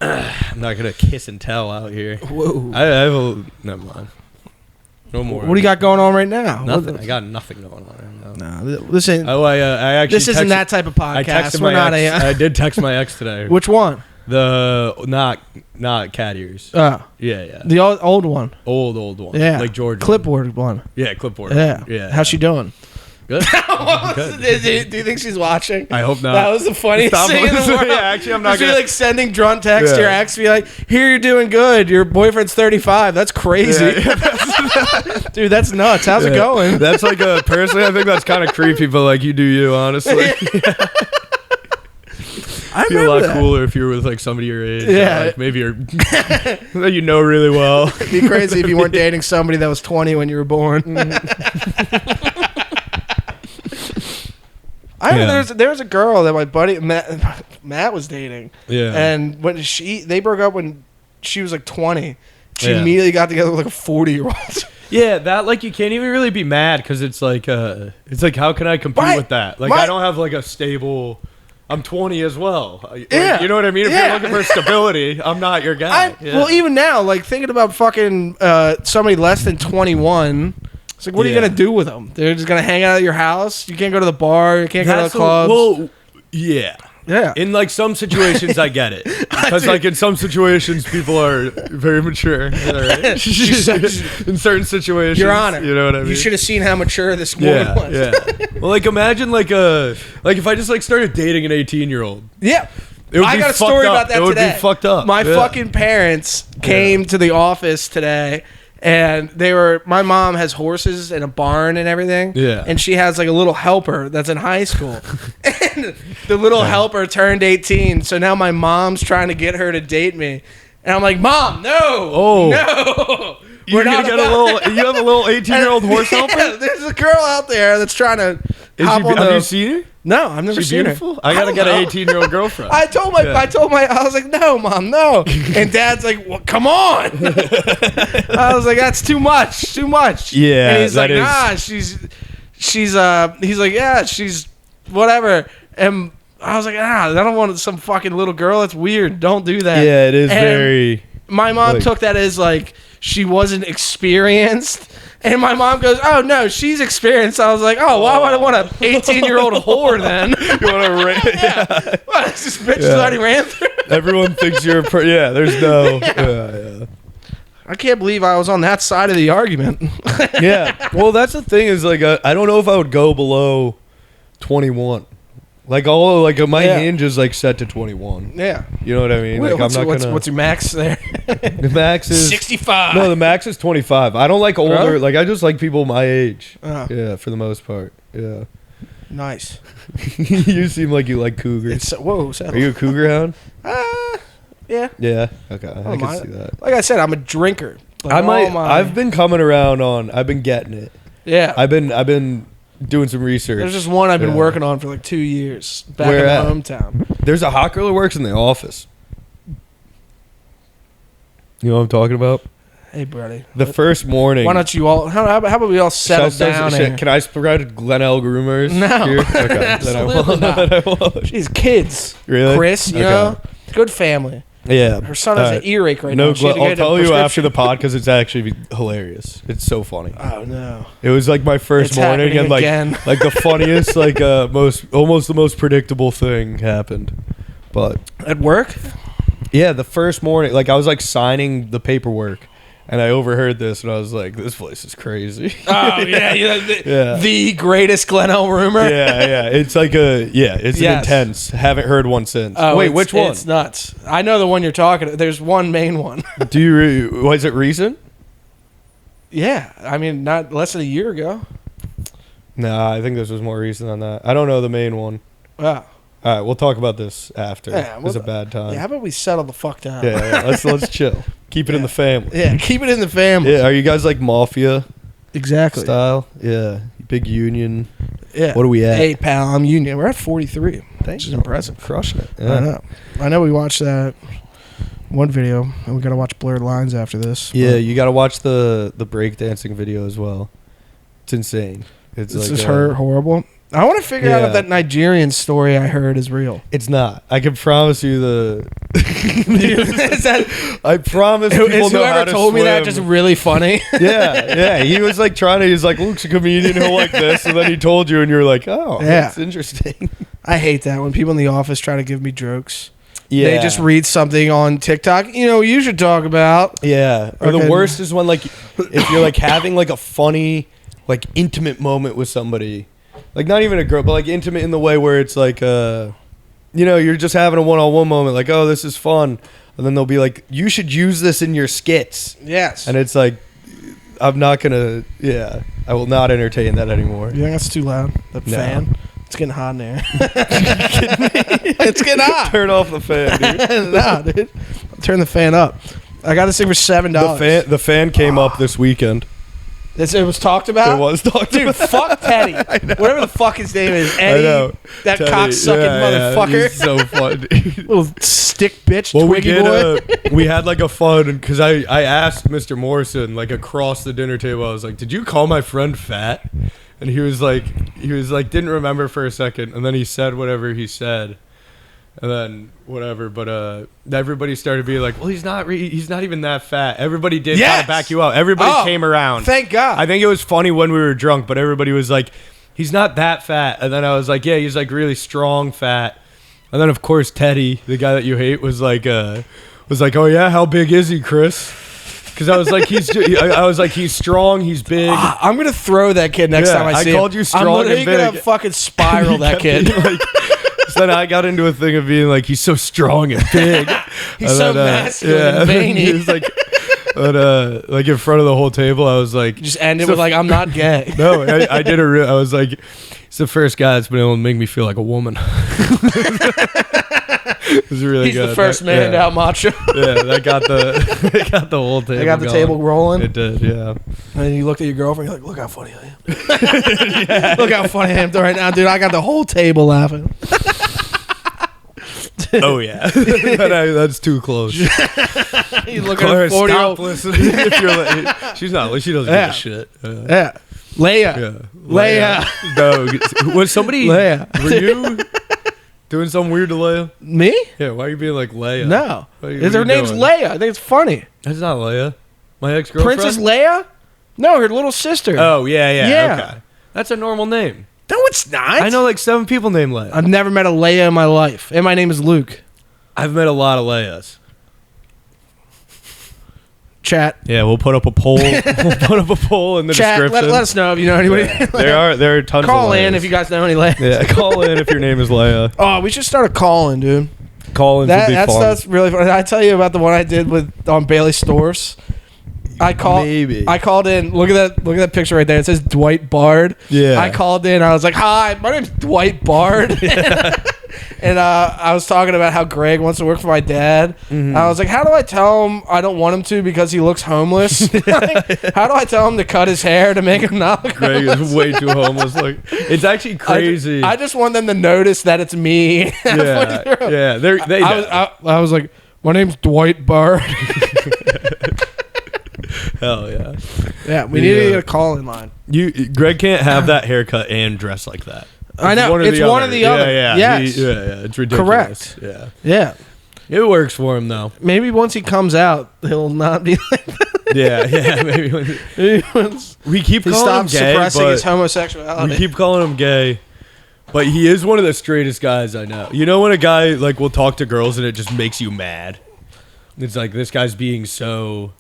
I'm not gonna kiss and tell out here. Whoa! I have never mind. No more. What do you got going on right now? Nothing. I got nothing going on right now. No, listen. Oh, I actually. This isn't that type of podcast. We're not I did text my ex today. Which one? The not cat ears. Oh. Yeah. The old one. Old one. Yeah. Like George. Clipboard one. Yeah, clipboard. Yeah. How's she doing? Good. Good. Do you think she's watching? I hope not. That was the funniest thing in the world. Yeah, actually, I'm not gonna. Be like sending drunk text to your ex, be like, "Here, you're doing good. Your boyfriend's 35. That's crazy, dude. That's nuts. How's it going?" That's like personally, I think that's kind of creepy, but like you do you, honestly. I feel a lot cooler if you're with like somebody your age. Yeah, like maybe you're that you know really well. It'd be crazy if you weren't dating somebody that was 20 when you were born. I remember there was a girl that my buddy Matt was dating. Yeah. And when they broke up when she was like 20, she immediately got together with like a 40-year-old. Yeah, that like you can't even really be mad because it's like how can I compete with that? Like I don't have like a stable. I'm 20 as well. Yeah. You know what I mean? If you're looking for stability, I'm not your guy. Well, even now, like thinking about fucking somebody less than 21. It's like, what are you going to do with them? They're just going to hang out at your house? You can't go to the bar. You can't go to the clubs. Well, yeah. Yeah. In like some situations, I get it because like in some situations, people are very mature. Right? In certain situations, Your Honor, you know what I mean. You should have seen how mature this woman was. Yeah. Well, like imagine like if I just like started dating an 18-year-old. Yeah. I got a story about that today. It would be fucked up. My fucking parents came to the office today. And my mom has horses and a barn and everything. Yeah. And she has like a little helper that's in high school. And the little helper turned 18. So now my mom's trying to get her to date me. And I'm like, Mom, no. No. You have a little 18-year-old horse helper? Yeah, there's a girl out there that's trying to hop on have you seen her? No, I've never seen beautiful? her. I gotta get an 18-year-old girlfriend. I was like, no, Mom, no. And Dad's like, well, come on. I was like, that's too much. Yeah, and he's like, nah, he's like, yeah, she's whatever. And I was like, I don't want some fucking little girl. That's weird. Don't do that. Yeah, it is very. My mom took that as like she wasn't experienced. And my mom goes, oh, no, she's experienced. I was like, oh, why would I want an 18-year-old whore then? You want to ran? Yeah. What, this bitch already ran through? Everyone thinks you're there's no. Yeah. I can't believe I was on that side of the argument. Yeah. Well, that's the thing is like, I don't know if I would go below 21. Like my hinge is like set to 21. Yeah. You know what I mean? Wait, like what's your max there? The max is 65. No, the max is 25. I don't like older. Really? Like I just like people my age. Oh. Yeah, for the most part. Yeah. Nice. You seem like you like cougars. Are you a cougar hound? Yeah. Yeah. Okay. I can see that. Like I said, I'm a drinker. Like I've been coming around on. I've been getting it. Yeah. I've been doing some research. There's just one I've been working on for like 2 years back Where in my hometown. There's a hot girl that works in the office. You know what I'm talking about? Hey, buddy. The first morning. Why don't you all? How about we all settle down here? Can I spread Glenelg rumors? No. Here? Okay. Absolutely not. She's kids. Really? Chris, you know, good family. Yeah. Her son has an earache right now. I'll tell you after the pod because it's actually hilarious. It's so funny. Oh no! It was like my first morning and like the funniest, like almost the most predictable thing happened. But at work? Yeah, the first morning, like I was like signing the paperwork. And I overheard this, and I was like, "This place is crazy." Oh yeah, the greatest Glenelg rumor. Yeah. It's like it's intense. Haven't heard one since. Oh, wait, which one? It's nuts. I know the one you're talking. There's one main one. Was it recent? Yeah, I mean, not less than a year ago. Nah, I think this was more recent than that. I don't know the main one. Wow. All right, we'll talk about this after. Yeah, it's a bad time. Yeah, how about we settle the fuck down? Yeah, let's chill. Keep it in the family. Yeah, keep it in the family. Yeah, are you guys like mafia? Exactly. Style? Yeah, big union. Yeah. What are we at? Hey, pal, I'm union. We're at 43. Which is impressive. Crushing it. Yeah. I know we watched that one video, and we got to watch Blurred Lines after this. Yeah, you got to watch the breakdancing video as well. It's insane. It's like just horrible. I want to figure out if that Nigerian story I heard is real. It's not. I can promise you I promise people is know how whoever to told swim. me that just really funny? Yeah. He was like he's like, Luke's a comedian, he'll like this. And then he told you, and you're like, oh, that's interesting. I hate that when people in the office try to give me jokes. Yeah. They just read something on TikTok, you should talk about. Yeah. Or the worst is when like, if you're like having like a funny, like intimate moment with somebody. Like, not even a girl, but, like, intimate in the way where it's, like, you're just having a one-on-one moment. Like, oh, this is fun. And then they'll be like, you should use this in your skits. Yes. And it's like, I'm not going to, I will not entertain that anymore. You think that's too loud? The fan? It's getting hot in there. It's getting hot. Turn off the fan, dude. No, dude. Turn the fan up. I got this thing for $7. The fan came up this weekend. It was talked about? It was talked about. Dude, fuck Teddy. Whatever the fuck his name is. Eddie. I know. That cocksucking motherfucker. He's so fun. Little stick bitch, well, Twiggy boy. We had like a fun, because I asked Mr. Morrison, like across the dinner table, I was like, did you call my friend fat? And he was like, didn't remember for a second. And then he said whatever he said. And then whatever, but everybody started being like, well, he's not even that fat. Everybody did kind of back you up. Everybody came around. Thank God. I think it was funny when we were drunk, but everybody was like, he's not that fat. And then I was like, yeah, he's like really strong fat. And then of course Teddy, the guy that you hate, was like, oh yeah, how big is he, Chris? Because I was like, he's strong, he's big. I'm gonna throw that kid next time I see him. I called you strong and big. I'm gonna fucking spiral that kid. So then I got into a thing of being like, he's so strong and big. He's and so masculine and veiny. He was like, like in front of the whole table, I was like, just end it with like, I'm not gay. No, I did I was like, he's the first guy that's been able to make me feel like a woman. It was really He's good. The first man out macho. Yeah, that got the whole table. They got the table rolling. It did, yeah. And then you looked at your girlfriend. You're like, look how funny I am. Yeah. Look how funny I am right now, dude. I got the whole table laughing. Oh yeah, that's too close. You look at her 40-year-old. If you're like, she doesn't give a shit. Yeah. Leia. No, was somebody? Leia. Were you doing something weird to Leia? Me? Yeah. Why are you being like Leia? No. Her name's doing? Leia. I think it's funny. That's not Leia. My ex-girlfriend. Princess Leia? No, her little sister. Oh yeah. Okay. That's a normal name. No, it's not. I know like 7 people named Leia. I've never met a Leia in my life, and my name is Luke. I've met a lot of Leias. Chat. Yeah, we'll put up a poll. We'll put up a poll in the description. Let us know if you know anybody. Yeah. There are tons. Call of Leias. in if you guys know any Leias. Yeah, call in if your name is Leia. Oh, we should start a call-in, dude. Call-in would be fun. That's really fun. I tell you about the one I did on Bailey Stores. I called in. Look at that picture right there. It says Dwight Bard. Yeah. I called in. I was like, "Hi, my name's Dwight Bard." And I was talking about how Greg wants to work for my dad. Mm-hmm. I was like, "How do I tell him I don't want him to because he looks homeless? Like, how do I tell him to cut his hair to make him not look Greg homeless? Is way too homeless. Like, it's actually crazy. I just want them to notice that it's me." Yeah. I was like, "My name's Dwight Bard." Hell yeah. Yeah, we need to get a call-in line. Greg can't have that haircut and dress like that. I know. It's one or the other. Yeah. Yes. It's ridiculous. Correct. Yeah. It works for him, though. Maybe once he comes out, he'll not be like that. Yeah. Maybe once we keep calling him gay, suppressing his homosexuality. We keep calling him gay, but he is one of the straightest guys I know. You know when a guy like will talk to girls and it just makes you mad? It's like, this guy's being so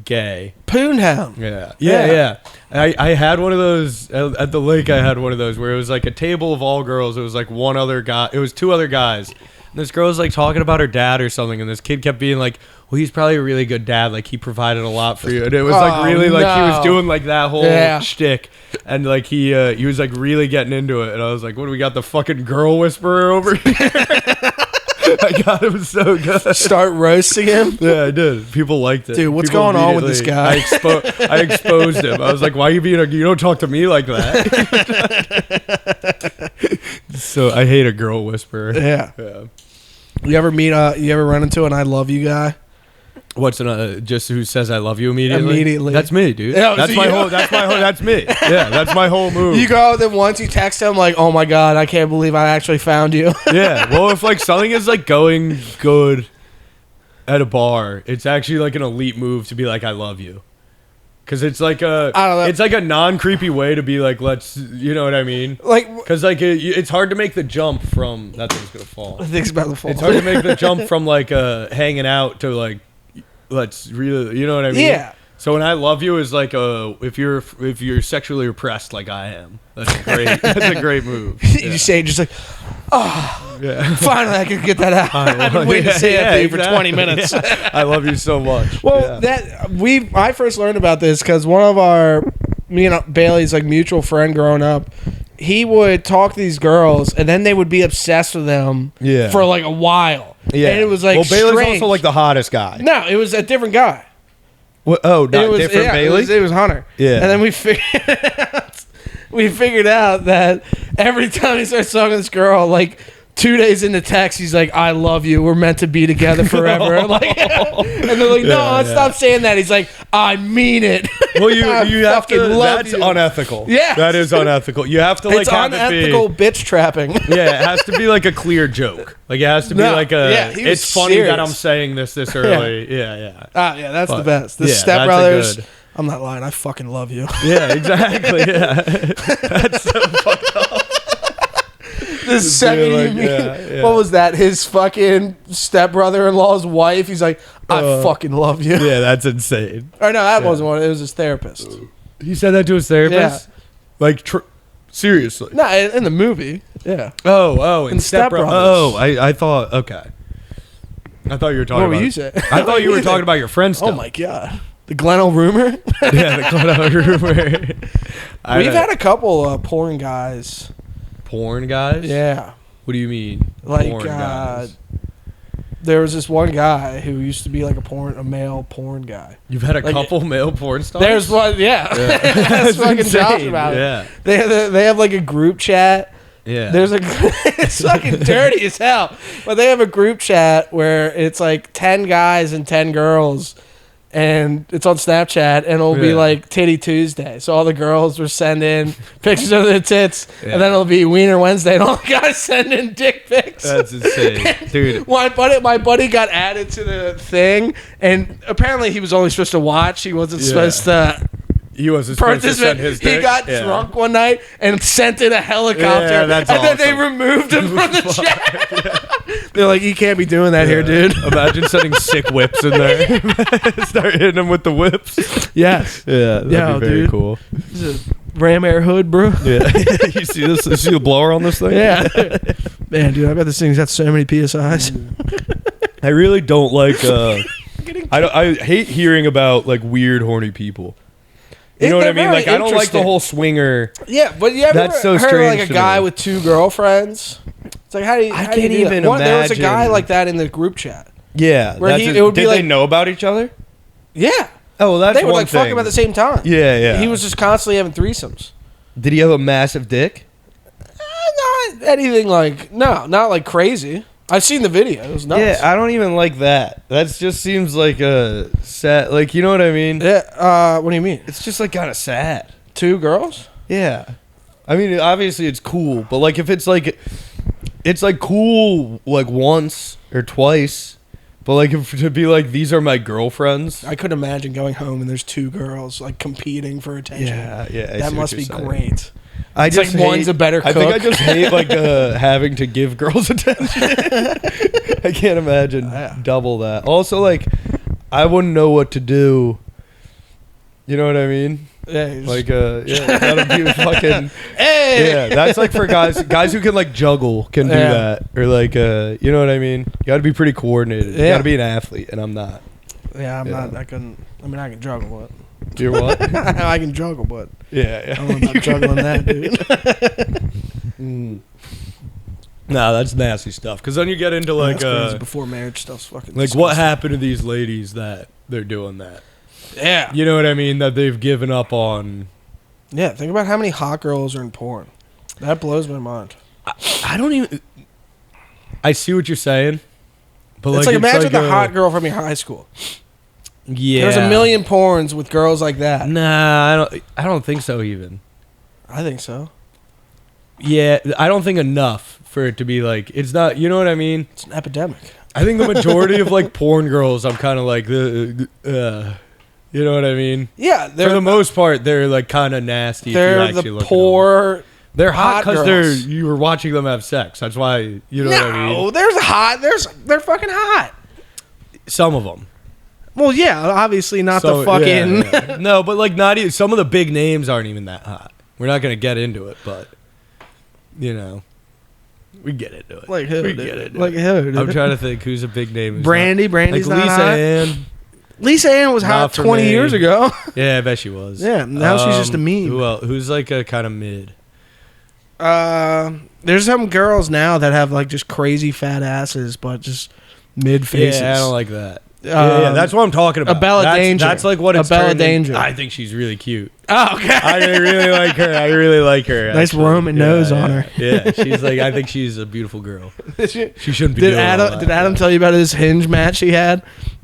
gay. Poonhound. Yeah. I had one of those at the lake. I had one of those where it was like a table of all girls. It was like one other guy. It was 2 other guys. And this girl was like talking about her dad or something, and this kid kept being like, "Well, he's probably a really good dad. Like he provided a lot for you." And it was like really like he was doing like that whole shtick, and like he was like really getting into it. And I was like, "What do we got? The fucking girl whisperer over here?" I got him so good. Start roasting him? Yeah, I did. People liked it. Dude, what's going on with this guy? I exposed him. I was like, why are you being you don't talk to me like that. So I hate a girl whisperer. Yeah. You ever run into an I love you guy? What's just who says I love you immediately? That's me, dude. Yeah, that's me. Yeah, that's my whole move. You go then once you text him like, "Oh my god, I can't believe I actually found you." Yeah. Well, if like something is like going good at a bar, it's actually like an elite move to be like, "I love you." Cuz it's like it's like a non-creepy way to be like, let's, you know what I mean? Like cuz like it's hard to make the jump from that thing's going to fall. I think it's about to fall. It's hard to make the jump from like hanging out to like, let's really, you know what I mean? Yeah. So when I love you is like if you're sexually repressed like I am, that's a great move. You say just like, oh, yeah. Finally I can get that out. I've been waiting to say that to you for 20 minutes. Yeah. I love you so much. Well, I first learned about this because one of me and Bailey's like mutual friend growing up, he would talk to these girls and then they would be obsessed with them for like a while. Yeah. And it was like Bailey's also like the hottest guy. No, it was a different guy. What? Oh, not different Bailey? It was Hunter. Yeah. And then we figured out that every time he starts talking to this girl, like 2 days into text, he's like, "I love you. We're meant to be together forever." Like, and they're like, "No, stop saying that." He's like, "I mean it." Well, you have to. That's unethical. Yeah, that is unethical. You have to like have unethical bitch trapping. Yeah, it has to be like a clear joke. Like it has to be like a. Yeah, it's funny serious. That I'm saying this early. Yeah. Yeah, that's the best. The Step Brothers. I'm not lying. I fucking love you. Yeah, exactly. Yeah, that's so fucked up. The second you meet, what was that? His fucking stepbrother-in-law's wife. He's like, I fucking love you. Yeah, that's insane. Or no, that wasn't one. It was his therapist. He said that to his therapist? Yeah. Like, seriously? No, in the movie. Yeah. Oh, in Step Brothers. Oh, I thought, okay. I thought you were talking about... What were you saying? I thought you were talking about your friend stuff. Oh, my God. The Glenelg rumor? Yeah, the Glenelg rumor. We've had a couple porn guys. Porn guys? Yeah. What do you mean? Like, porn guys? There was this one guy who used to be like a male porn guy. You've had a couple male porn stars? There's one, yeah. That's fucking Josh about it. Yeah. They have like a group chat. Yeah. It's fucking dirty as hell. But they have a group chat where it's like 10 guys and 10 girls. And it's on Snapchat, and it'll be like Titty Tuesday. So all the girls will send in pictures of their tits, and then it'll be Wiener Wednesday, and all the guys send in dick pics. That's insane, dude. My buddy got added to the thing, and apparently he was only supposed to watch. He wasn't supposed to. He wasn't supposed to send his dick. He got drunk one night and sent in a helicopter, and then they removed him from the chat. They're like, you can't be doing that here, dude. Imagine sending sick whips in there. Start hitting them with the whips. Yes. Yeah, that'd be very cool. This is a Ram Air hood, bro. Yeah. You see this? You see the blower on this thing? Yeah. Man, dude, I bet this thing's got so many PSIs. I really don't like... I hate hearing about like weird, horny people. You know what I mean? Like, I don't like the whole swinger. Yeah, but you ever heard like a guy with 2 girlflirls? It's like, how do you imagine. There was a guy like that in the group chat. Yeah. Where it would be like, they know about each other? Yeah. Oh, well, that's they were like fucking at the same time. Yeah, yeah. He was just constantly having threesomes. Did he have a massive dick? Not anything like, no, not like crazy. I've seen the video. It was nuts. Yeah, I don't even like that. That just seems like a sad, like, you know what I mean? Yeah. What do you mean? It's just like kind of sad. 2 girls? Yeah. I mean, obviously it's cool, but like if it's like cool like once or twice, but like if to be like, these are my girlfriends. I could imagine going home and there's 2 girls like competing for attention. Yeah. That must be great. It's like one's a better cook. I think I just hate like having to give girls attention. I can't imagine double that. Also, like, I wouldn't know what to do. You know what I mean? Yeah. Like, that'd be fucking. Hey. Yeah, that's like for guys who can like juggle can do that, or like, you know what I mean? You got to be pretty coordinated. You got to be an athlete, and I'm not. Yeah, I'm not. I can juggle, but. You're what? I can juggle, but yeah. I don't know about juggling that, dude. Nah, that's nasty stuff. Because then you get into like before marriage stuff's fucking like disgusting. What happened to these ladies that they're doing that? Yeah, you know what I mean? That they've given up on. Yeah, think about how many hot girls are in porn. That blows my mind. I don't even. I see what you're saying, but it's like imagine the hot girl from your high school. Yeah, there's a million porns with girls like that. Nah, I don't think so. Even I think so. Yeah, I don't think enough for it to be like it's not. You know what I mean? It's an epidemic. I think the majority of like porn girls, I'm kind of like you know what I mean? Yeah, for the most part, they're like kind of nasty. They're if you the poor. They're hot because you were watching them have sex. That's why you know what I mean. No, they're fucking hot. Some of them. Well, yeah, obviously not the fucking. Yeah. No, but like not even some of the big names aren't even that hot. We're not gonna get into it, but you know, we get into it. Like who? We get it. Like who? I'm trying to think who's a big name. Brandy's like not Lisa hot. Ann. Lisa Ann was hot 20 years ago. Yeah, I bet she was. Yeah, now she's just a meme. Who's like a kind of mid? There's some girls now that have like just crazy fat asses, but just mid faces. Yeah, I don't like that. Yeah, that's what I'm talking about. Abella Danger. That's like what it's Abella Danger. I think she's really cute. Oh, okay. I really like her. Nice Roman nose on her. Yeah, she's like. I think she's a beautiful girl. She shouldn't be. Did Adam tell you about his Hinge match he had?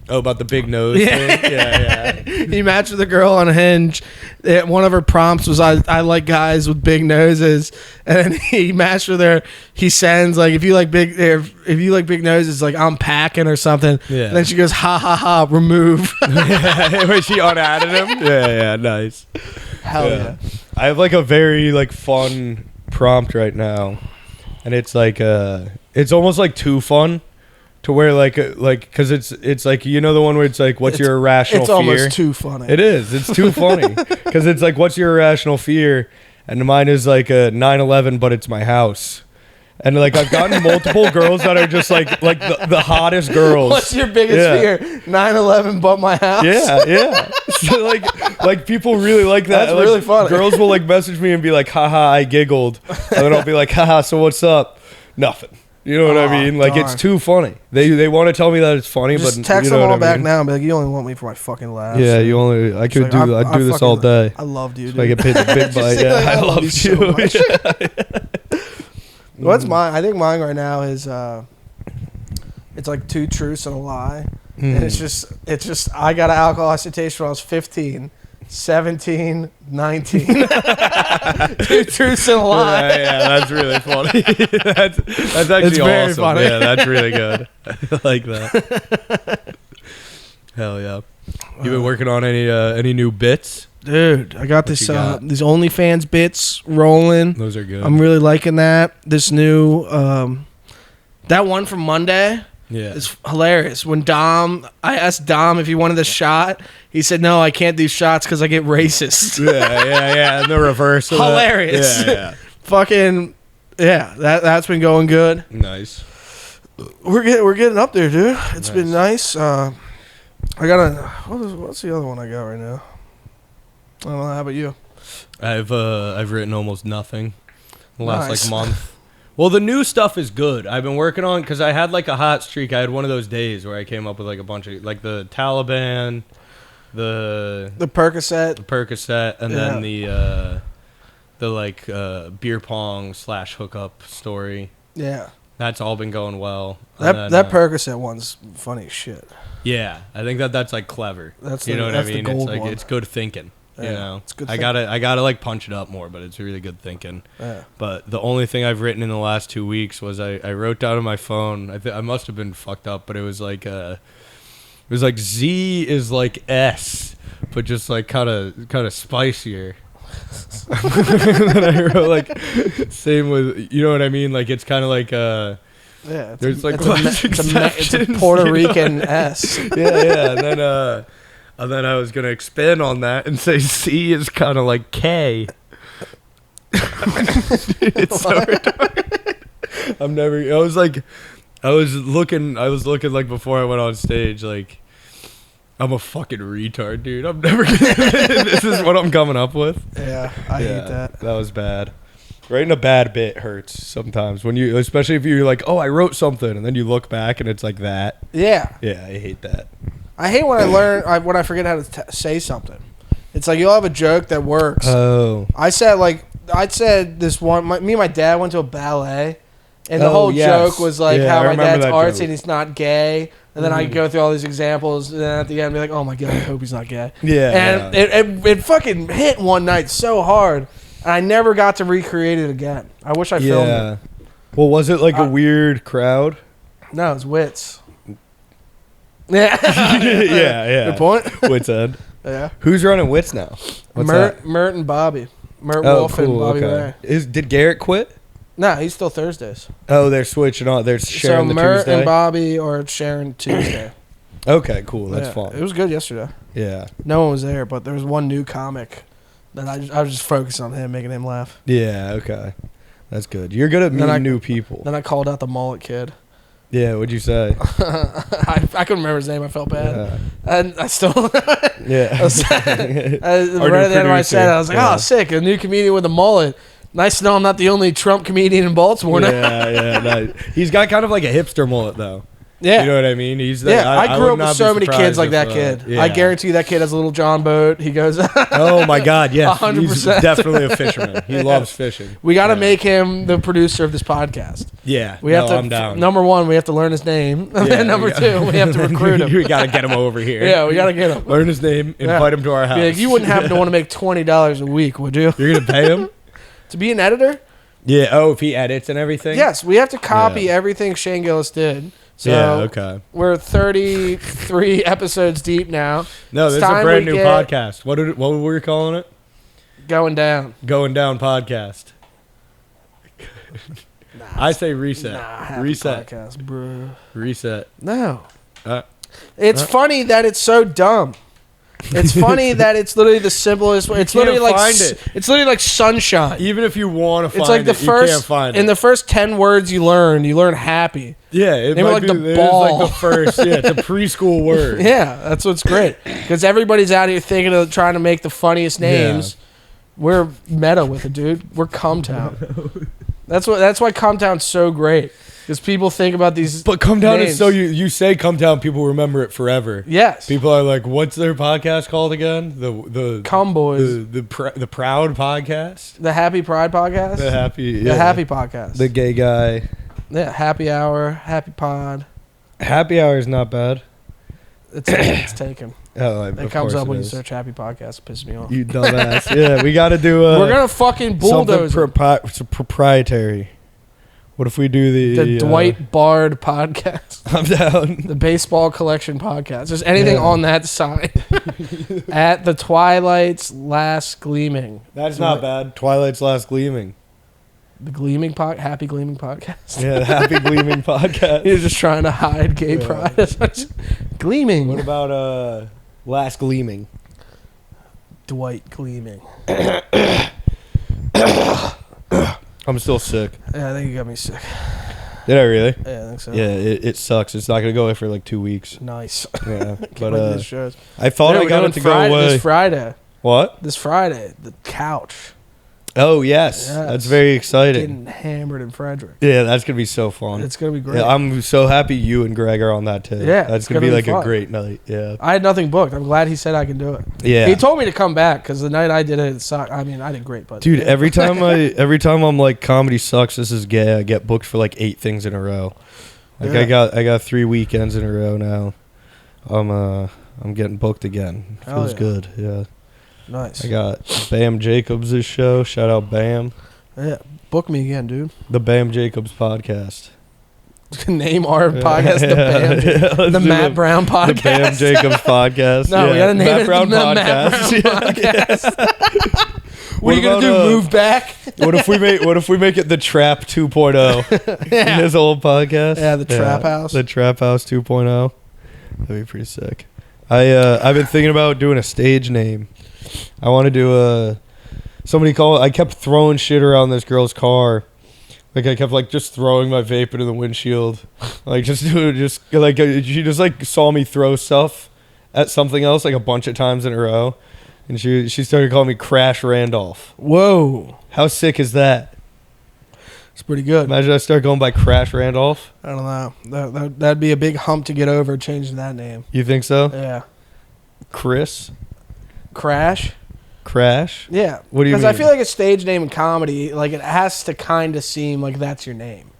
Oh, about the big nose thing? Yeah. He matched with a girl on Hinge. One of her prompts was, I like guys with big noses. And then he matched with her. He sends, like, if you like big noses, like, I'm packing or something. Yeah. And then she goes, ha, ha, ha, remove. Where she unadded him? Yeah, nice. Hell yeah. I have, like, a very, like, fun prompt right now. and it's like it's almost like too fun to where like because it's like the one where it's like what's your irrational fear? It's almost too funny. It is. It's too funny because it's like what's your irrational fear, and mine is like a 9/11, but it's my house. And like I've gotten multiple girls that are just like the hottest girls. What's your biggest fear? 9/11, but my house. Yeah. So like people really like that. That's like, really funny. Girls will like message me and be like, "Haha, I giggled," and then I'll be like, "Haha, so what's up?" Nothing. You know what I mean? Like it's too funny. They want to tell me that it's funny, just but text them all back now and be like, "You only want me for my fucking laughs." Yeah, you only. I could do. I'd do this all day. I loved you. So I get paid the big bite. Yeah, I loved you. So much. What's mine? I think mine right now is it's like 2 truths and a lie. And it's just I got an alcohol hesitation when I was 15, 17, 19. 2 truths and a lie. Yeah, that's really funny. that's actually very awesome. funny. Yeah, that's really good. I like that. Hell yeah. You been working on any new bits? Dude, I got these OnlyFans bits rolling. Those are good. I'm really liking that. This new that one from Monday. Yeah, it's hilarious. When I asked Dom if he wanted a shot, he said, "No, I can't do shots because I get racist." yeah. And the reverse. Of hilarious. Yeah. Fucking yeah. That's been going good. Nice. We're getting up there, dude. It's been nice. I got what's the other one I got right now? I don't know. How about you? I've written almost nothing the last like month. Well, the new stuff is good. I've been working on because I had like a hot streak. I had one of those days where I came up with like a bunch of like the Taliban, the Percocet, and then the like beer pong / hookup story. Yeah, that's all been going well. That Percocet one's funny as shit. Yeah, I think that's like clever. That's what I mean. It's like it's good thinking. You know, it's good. I gotta like punch it up more, but it's really good thinking. Yeah. But the only thing I've written in the last 2 weeks was I wrote down on my phone. I must have been fucked up, but it was like Z is like S, but just like kind of spicier. And then I wrote like same with you know what I mean. Like it's kind of like there's like it's a Puerto Rican S. Yeah, and then I was going to expand on that and say C is kind of like K. It's so retarded. I was looking like before I went on stage, like, I'm a fucking retard, dude. I'm never going to, this is what I'm coming up with. Yeah, I hate that. That was bad. Writing a bad bit hurts sometimes especially if you're like, oh, I wrote something, and then you look back and it's like that. Yeah. Yeah, I hate that. I hate when when I forget how to say something. It's like you'll have a joke that works. Oh. I said this one. Me and my dad went to a ballet, and the whole joke was like how my dad's artsy and he's not gay. And then I go through all these examples, and then at the end be like, "Oh my god, I hope he's not gay." Yeah. And it fucking hit one night so hard, and I never got to recreate it again. I wish I filmed it. Well, was it like a weird crowd? No, it was wits. Yeah. yeah. Good point. Wits End. Yeah. Who's running Wits now? Mert and Bobby. Mert Wolf and Bobby Ray. Did Garrett quit? No, he's still Thursdays. Oh, they're switching on. They're sharing the Tuesday. So Mert and Bobby are sharing Tuesday. Okay, cool. That's fun. It was good yesterday. Yeah. No one was there, but there was one new comic that I was just focused on him, making him laugh. Yeah, okay. That's good. You're good at meeting new people. Then I called out the mullet kid. Yeah, what'd you say? I couldn't remember his name. I felt bad. Yeah. And I still... yeah. Right at the end of I said, I was like, oh, sick. A new comedian with a mullet. Nice to know I'm not the only Trump comedian in Baltimore now. Yeah. Nice. He's got kind of like a hipster mullet, though. Yeah. You know what I mean? I grew up with so many kids like that kid. Yeah. I guarantee you that kid has a little John boat. He goes... oh, my God, yes. 100%. He's definitely a fisherman. He loves fishing. We got to make him the producer of this podcast. Yeah. I'm down. Number one, we have to learn his name. And then number two, we have to recruit him. We got to get him over here. Yeah, we got to get him. Learn his name, invite him to our house. Like, you wouldn't happen to want to make $20 a week, would you? You're going to pay him? To be an editor? Yeah. Oh, if he edits and everything? Yes, we have to copy everything Shane Gillis did. So okay. We're 33 episodes deep now. No, this is a brand new podcast. What were we calling it? Going Down. Going Down podcast. I say reset. Happy Reset. Podcast, bro. Reset. No. It's funny that it's so dumb. It's funny that it's literally the simplest. It's literally like it's literally like sunshine. Even if you want to find it's like it, you can't find it. In the first 10 words you learn happy. Yeah, it might like be, the ball. like the first. Yeah, it's a preschool word. Yeah, that's what's great because everybody's out here thinking of trying to make the funniest names. Yeah. We're meta with it, dude. We're Cumtown. That's why Cumtown's so great. Because people think about these. But Cumtown is so you say Cumtown, people remember it forever. Yes. People are like, "What's their podcast called again?" The Cum Boys. The Proud Podcast. The Happy Pride Podcast. The Happy Podcast. The gay guy. Yeah, Happy Hour, Happy Pod. Happy Hour is not bad. It's taken. Oh, it comes up when you search Happy Podcast. It pisses me off. You dumbass. Yeah, we got to do. We're gonna fucking bulldoze it's proprietary. What if we do the Dwight Bard podcast? I'm down. The baseball collection podcast. Just anything on that side. At the Twilight's Last Gleaming. That's not bad. Twilight's Last Gleaming. The Happy Gleaming podcast. Yeah, the Happy Gleaming podcast. You're just trying to hide gay pride. Gleaming. What about Last Gleaming? Dwight Gleaming. I'm still sick. Yeah, I think you got me sick. Did I really? Yeah, I think so. Yeah, it sucks. It's not going to go away for like 2 weeks. Nice. Yeah. But I thought I got it to go away. This Friday. What? This Friday. The couch. Oh, yes. That's very exciting. Getting hammered in Frederick. Yeah, that's going to be so fun. It's going to be great. Yeah, I'm so happy you and Greg are on that too. Yeah. That's going to be like a great night. Yeah. I had nothing booked. I'm glad he said I can do it. Yeah. He told me to come back because the night I did it sucked. I mean, I did great, but dude, every time I'm like comedy sucks, this is gay, I get booked for like 8 things in a row. Like I got 3 weekends in a row now. I'm getting booked again. Feels good. Yeah. Nice. I got Bam Jacobs' show. Shout out Bam. Yeah, book me again, dude. The Bam Jacobs podcast. Name our podcast the Matt Brown podcast. The Bam Jacobs podcast. No, we gotta name Matt it Brown the podcast. Matt Brown podcast. What are you gonna do? Move back? What if we make it the Trap 2.0? Yeah. His old podcast. Yeah, the Trap House. The Trap House 2.0. That'd be pretty sick. I've been thinking about doing a stage name. I want to do I kept throwing shit around this girl's car. Like I kept like just throwing my vape into the windshield. Like she just like saw me throw stuff at something else like a bunch of times in a row. And she started calling me Crash Randolph. Whoa. How sick is that? It's pretty good. Imagine I start going by Crash Randolph. I don't know. That'd be a big hump to get over changing that name. You think so? Yeah. Chris? Crash? What Yeah. do you mean? Because I feel like a stage name in comedy, like it has to kind of seem like that's your name.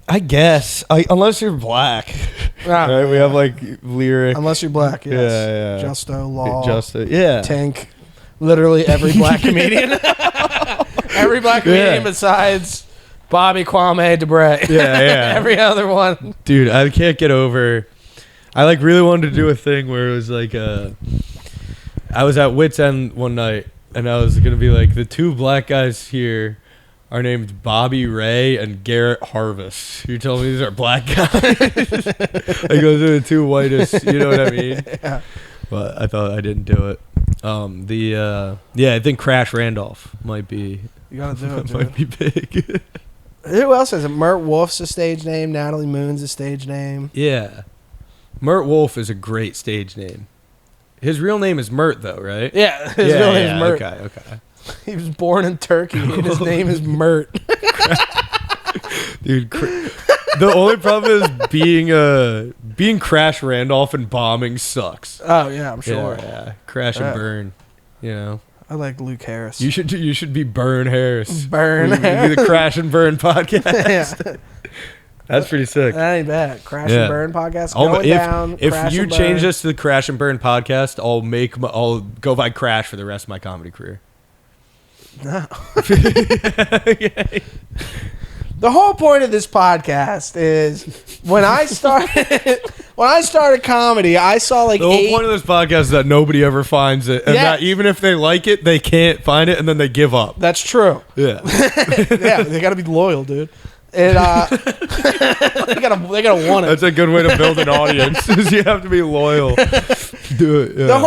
I guess. Unless you're black. Right? We have like lyric. Unless you're black, yes. Yeah. Justo, Law. Yeah. Tank. Literally every black comedian. Every black comedian besides Bobby Kwame DeBray. Yeah. Every other one. Dude, I can't get over. I like really wanted to do a thing where it was like I was at Wits End one night and I was gonna be like, the 2 black guys here are named Bobby Ray and Garrett Harvest. You told me these are black guys. Like those are the 2 whitest. You know what I mean? Yeah. But I thought I didn't do it. I think Crash Randolph might be. You gotta do it, dude. Might be big. Who else has it? Mert Wolf's a stage name. Natalie Moon's a stage name. Yeah. Mert Wolf is a great stage name. His real name is Mert, though, right? Yeah, his real name is Mert. Okay. He was born in Turkey, and his name is Mert. Dude, the only problem is being Crash Randolph and bombing sucks. Oh yeah, I'm sure. Yeah. Crash and burn. You know. I like Luke Harris. You should be Burn Harris. Burn Harris. Be the Crash and Burn podcast. Yeah. That's pretty sick. That ain't bad. Crash and Burn podcast. If you change this to the Crash and Burn podcast, I'll go by Crash for the rest of my comedy career. No. The whole point of this podcast is when I started comedy, I saw like the whole point of this podcast is that nobody ever finds it, and that even if they like it, they can't find it, and then they give up. That's true. Yeah, yeah, they got to be loyal, dude. And they gotta want it. That's a good way to build an audience. Is you have to be loyal. Do it. Yeah. The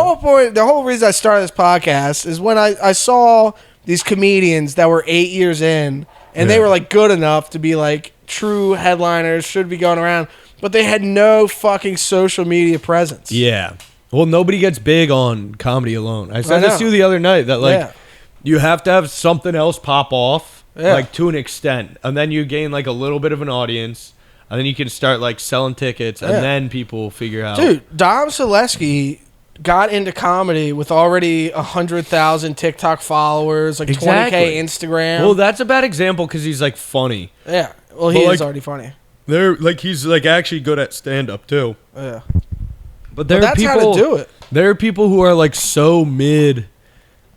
whole reason I started this podcast is when I saw these comedians that were 8 years in. And they were like good enough to be like true headliners, should be going around, but they had no fucking social media presence. Yeah. Well, nobody gets big on comedy alone. I said this to you the other night that like you have to have something else pop off, like to an extent, and then you gain like a little bit of an audience, and then you can start like selling tickets, and then people figure out. Dude, Dom Selesky got into comedy with already 100,000 TikTok followers, like 20K Instagram. Well, that's a bad example because he's like funny. Yeah, well, he is already funny. They're like he's like actually good at stand up too. Yeah, but that's people, how to do it. There are people who are like so mid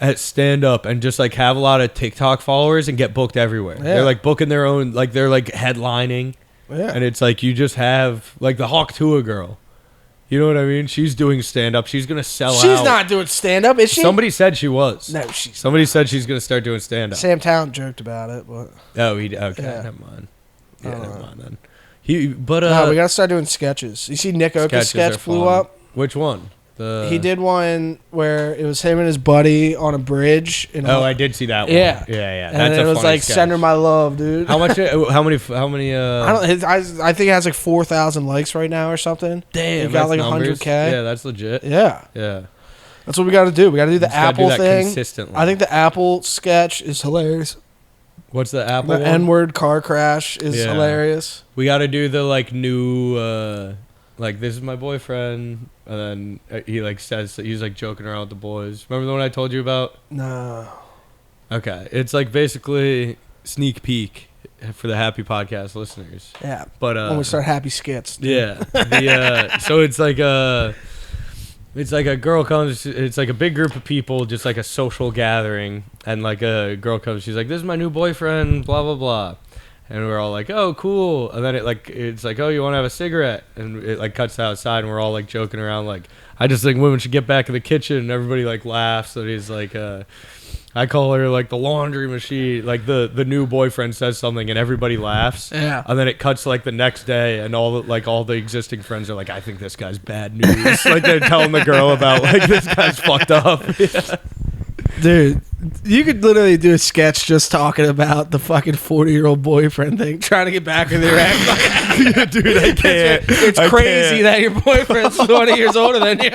at stand up and just like have a lot of TikTok followers and get booked everywhere. Yeah. They're like booking their own, like they're like headlining. Yeah, and it's like you just have like the Hawk Tua girl. You know what I mean? She's doing stand-up. She's going to sell out. She's not doing stand-up, is she? Somebody said she was. No, she's Somebody said she's going to start doing stand-up. Sam Towne joked about it, but... Oh, okay, never mind. Yeah, never mind then. We got to start doing sketches. You see Nick Oka's sketch blew up? Which one? He did one where it was him and his buddy on a bridge. I did see that one. Yeah. Yeah. And it was like, sketch. Send her my love, dude. How many? I think it has like 4,000 likes right now or something. Damn. He got like 100K. Yeah, that's legit. Yeah. Yeah. That's what we got to do. We got to do the Apple thing. Consistently. I think the Apple sketch is hilarious. What's the Apple The one? N-word car crash is hilarious. We got to do the like new... like, this is my boyfriend, and then he like says that he's like joking around with the boys. Remember the one I told you about? No. Okay, it's like basically sneak peek for the Happy Podcast listeners. Yeah, but when we start Happy Skits. Dude. Yeah, so it's like a girl comes. It's like a big group of people, just like a social gathering, and like a girl comes. She's like, "This is my new boyfriend," blah blah blah. And we're all like, "Oh, cool!" And then it's like, "Oh, you want to have a cigarette?" And it like cuts outside, and we're all like joking around, like, "I just think women should get back in the kitchen." And everybody like laughs. And he's like, "I call her like the laundry machine." Like the new boyfriend says something, and everybody laughs. Yeah. And then it cuts like the next day, and all the existing friends are like, "I think this guy's bad news." Like they're telling the girl about like this guy's fucked up. Yeah. Dude, you could literally do a sketch just talking about the fucking 40-year-old boyfriend thing, trying to get back with your ex. Yeah, dude, I can't. It's crazy that your boyfriend's 20 years older than you.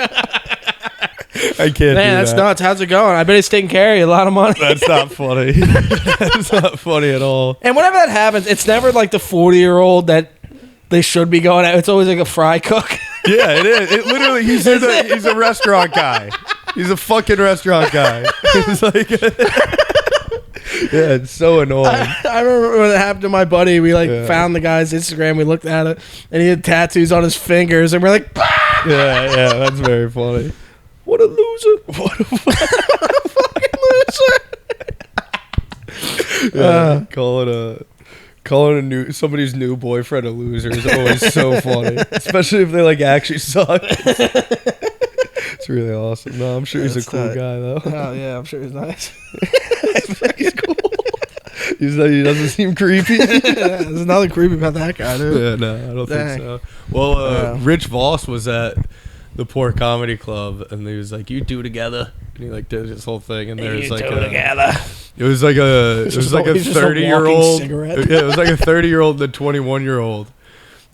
I can't. Man, that's nuts. How's it going? I bet he's taking care of you a lot of money. That's not funny. That's not funny at all. And whenever that happens, it's never like the 40-year-old that they should be going at. It's always like a fry cook. Yeah, it is. It literally, he's a restaurant guy. He's a fucking restaurant guy. It's like, yeah, it's so annoying. I remember when it happened to my buddy. We found the guy's Instagram. We looked at it, and he had tattoos on his fingers, and we're like, bah! Yeah, that's very funny. What a loser! What a fucking loser! Yeah, calling somebody's new boyfriend a loser is always so funny, especially if they like actually suck. It's really awesome. No, I'm sure he's a cool guy though. Oh yeah, I'm sure he's nice. He's cool. He doesn't seem creepy. There's nothing creepy about that guy, dude. Yeah, no, I don't think so. Well, Rich Voss was at the Poor Comedy Club, and he was like, "You two together," and he like did this whole thing, and there was like together. It was like a 30-year-old. Yeah, it was like a 30-year-old and a 21-year-old.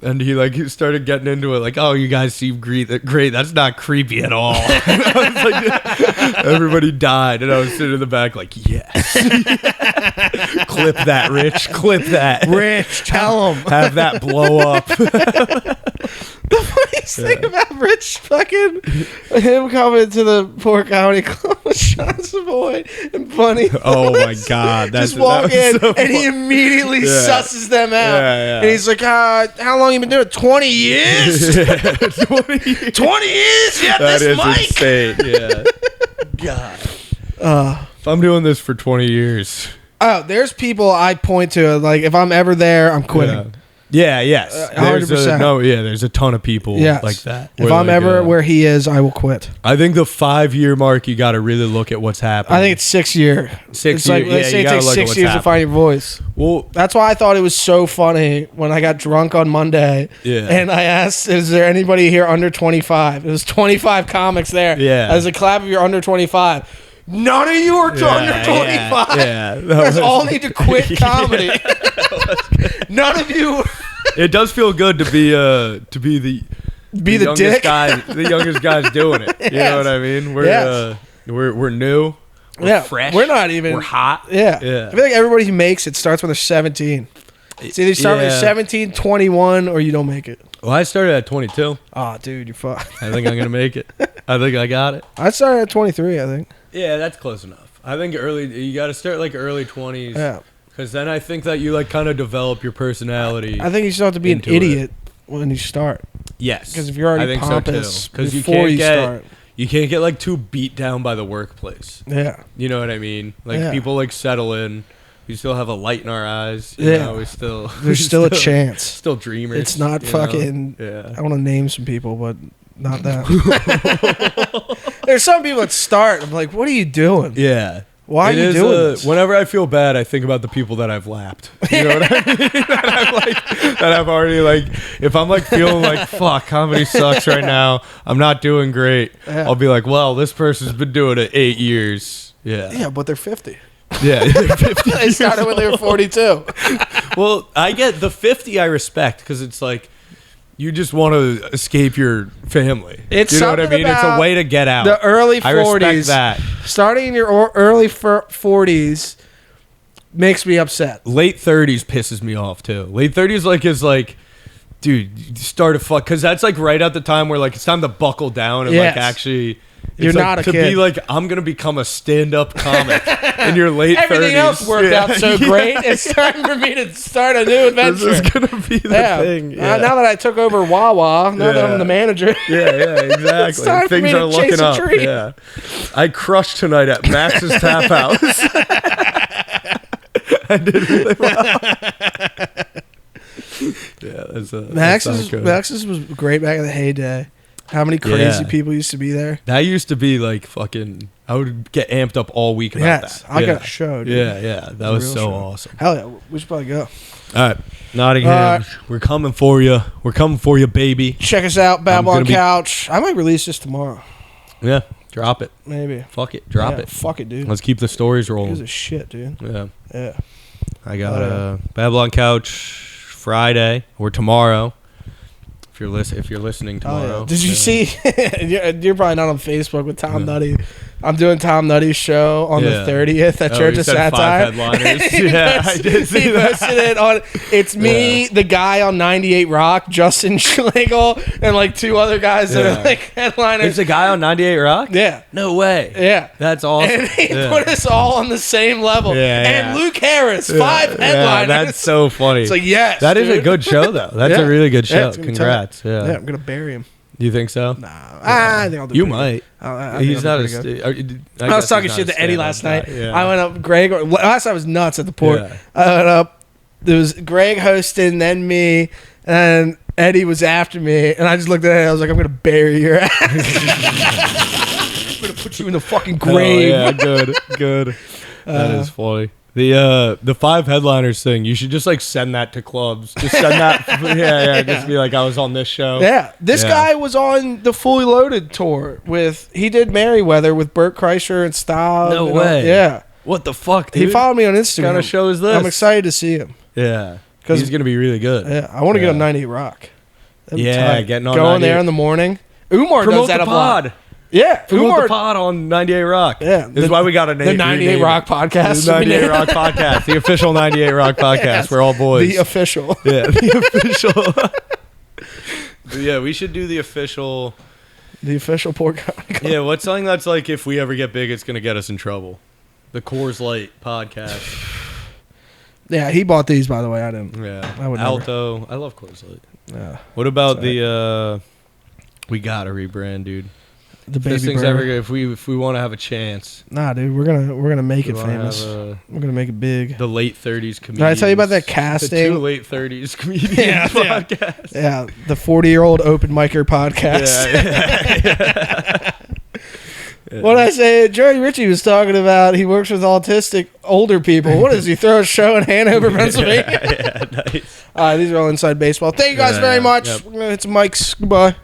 And he started getting into it, like, "Oh, you guys seem great. That's not creepy at all." I was like, everybody died, and I was sitting in the back, like, "Yes, clip that, Rich. Clip that, Rich. Tell him. Have that blow up." The funniest thing about Rich fucking him coming to the Poor Comedy Club with Sean Savoy and Bunny. Oh my God! Just walk in so and he immediately susses them out. Yeah. And he's like, "How long you been doing it? 20 years? 20 years? Yeah, that this is mic." Insane. Yeah. God. If I'm doing this for 20 years, Oh, there's people I point to. Like, if I'm ever there, I'm quitting. Yeah, yes. 100%. There's a ton of people like that. If I'm ever where he is, I will quit. I think the 5-year mark, you got to really look at what's happening. I think it's 6 year. It's like, let's say it takes 6 years to find your voice. Well, that's why I thought it was so funny when I got drunk on Monday. Yeah. And I asked, is there anybody here under 25? It was 25 comics there. Yeah. As a clap if you're under 25. None of you are under 25. Yeah. You guys all need to quit comedy. None of you. It does feel good to be the youngest dick guy. The youngest guy's doing it. You know what I mean? We're new. We're fresh. We're not even. We're hot. Yeah. I feel like everybody who makes it starts when they're 17. It's either start when you're 17, 21, or you don't make it. Well, I started at 22. Oh, dude, you're fucked. I think I'm gonna make it. I think I got it. I started at 23. I think. Yeah, that's close enough. I think you got to start like early 20s. Yeah. Because then I think that you like kind of develop your personality. I think you still have to be an idiot when you start. Yes. Because if you're already pompous before you start. You can't get like too beat down by the workplace. Yeah. You know what I mean? Like people like settle in. We still have a light in our eyes. You know, there's still a chance. Still dreamers. It's not fucking. Yeah. I want to name some people, but not that. There's some people that start. I'm like, what are you doing? Yeah. Why are you doing this? Whenever I feel bad, I think about the people that I've lapped. You know what I mean? that I've already like. If I'm like feeling like fuck, comedy sucks right now. I'm not doing great. Yeah. I'll be like, well, this person's been doing it 8 years. Yeah. Yeah, but they're 50. Yeah, they're 50. They started when they were 42. Well, I get the 50. I respect because it's like. You just want to escape your family. It's you know what I mean? It's a way to get out. The early 40s. I respect that. Starting in your early 40s makes me upset. Late 30s pisses me off too. Late 30s is like, dude, you start a fuck because that's like right at the time where like it's time to buckle down and like actually. You're like, not a kid. To be like, I'm going to become a stand-up comic in your late 30s. Everything else worked out so great. It's time for me to start a new adventure. This is going to be the thing. Yeah. Now that I took over Wawa, now that I'm the manager. Yeah, exactly. It's time Things for me are to chase looking a up. treat. Yeah. I crushed tonight at Max's Tap House. I did really well. Max's was great back in the heyday. How many crazy people used to be there? That used to be like fucking. I would get amped up all week about that. I got a show, dude. Yeah. That was so awesome. Hell yeah. We should probably go. All right. Nottingham. We're coming for you. We're coming for you, baby. Check us out, Babylon Couch. I might release this tomorrow. Yeah. Drop it. Maybe. Fuck it. Drop it. Fuck it, dude. Let's keep the stories rolling. Gives a shit, dude. Yeah. I got Babylon Couch Friday or tomorrow. If you're listening tomorrow. Did you see? You're probably not on Facebook with Tom Nutty. I'm doing Tom Nutty's show on the 30th at Church of Satire. 5 headliners. I did see he that. posted it on. It's me, the guy on 98 Rock, Justin Schlegel, and like 2 other guys that are like headliners. It's a guy on 98 Rock? Yeah. No way. Yeah. That's awesome. And he put us all on the same level. And Luke Harris, 5 headliners. Yeah, that's so funny. It's like, yes. That is a good show, though. That's a really good show. Congrats. Yeah, I'm going to bury him. You think so? Nah, I think I'll do it. You might. He's not I was talking shit to Eddie last night. Yeah. I went up. Greg. Last night was nuts at the port. Yeah. I went up. There was Greg hosting, then me, and Eddie was after me. And I just looked at Eddie. I was like, I'm gonna bury your ass. I'm gonna put you in the fucking grave. Oh, yeah, good. That is funny. The 5 headliners thing, you should just like send that to clubs. Just send that. Just be like, I was on this show. Yeah. This guy was on the Fully Loaded tour he did Merriweather with Bert Kreischer and Staub. No way. Yeah. What the fuck, dude? He followed me on Instagram. What kind of show is this? I'm excited to see him. Yeah. Because he's going to be really good. Yeah. I want to get on 98 Rock. Getting on Going there in the morning. Umar does that a lot. Yeah, Promote the pod on 98 Rock. Yeah, this is why we got a name. The 98 Rock podcast. The 98 Rock podcast. The official 98 Rock podcast. Yes, we're all boys. The official. Yeah, the official. Yeah, we should do the official. The official Port Chronicle. Yeah, what's something that's like if we ever get big, it's gonna get us in trouble. The Coors Light podcast. Yeah, he bought these, by the way. I didn't. Yeah, I would Alto. I love Coors Light. Yeah. What about the? We gotta rebrand, dude. The baby this thing's bird. ever good, if we want to have a chance. Nah, dude, we're gonna make it famous. We're gonna make it big. The late 30s comedians. Did I tell you about that casting? The 2 late 30s comedians podcast. Yeah, the 40-year-old open micer podcast. Yeah. What did I say? Jerry Ritchie was talking about he works with autistic older people. What does he throw a show in Hanover, Pennsylvania? Yeah, nice. These are all inside baseball. Thank you guys very much. Yep. We're gonna hit some mics. Goodbye.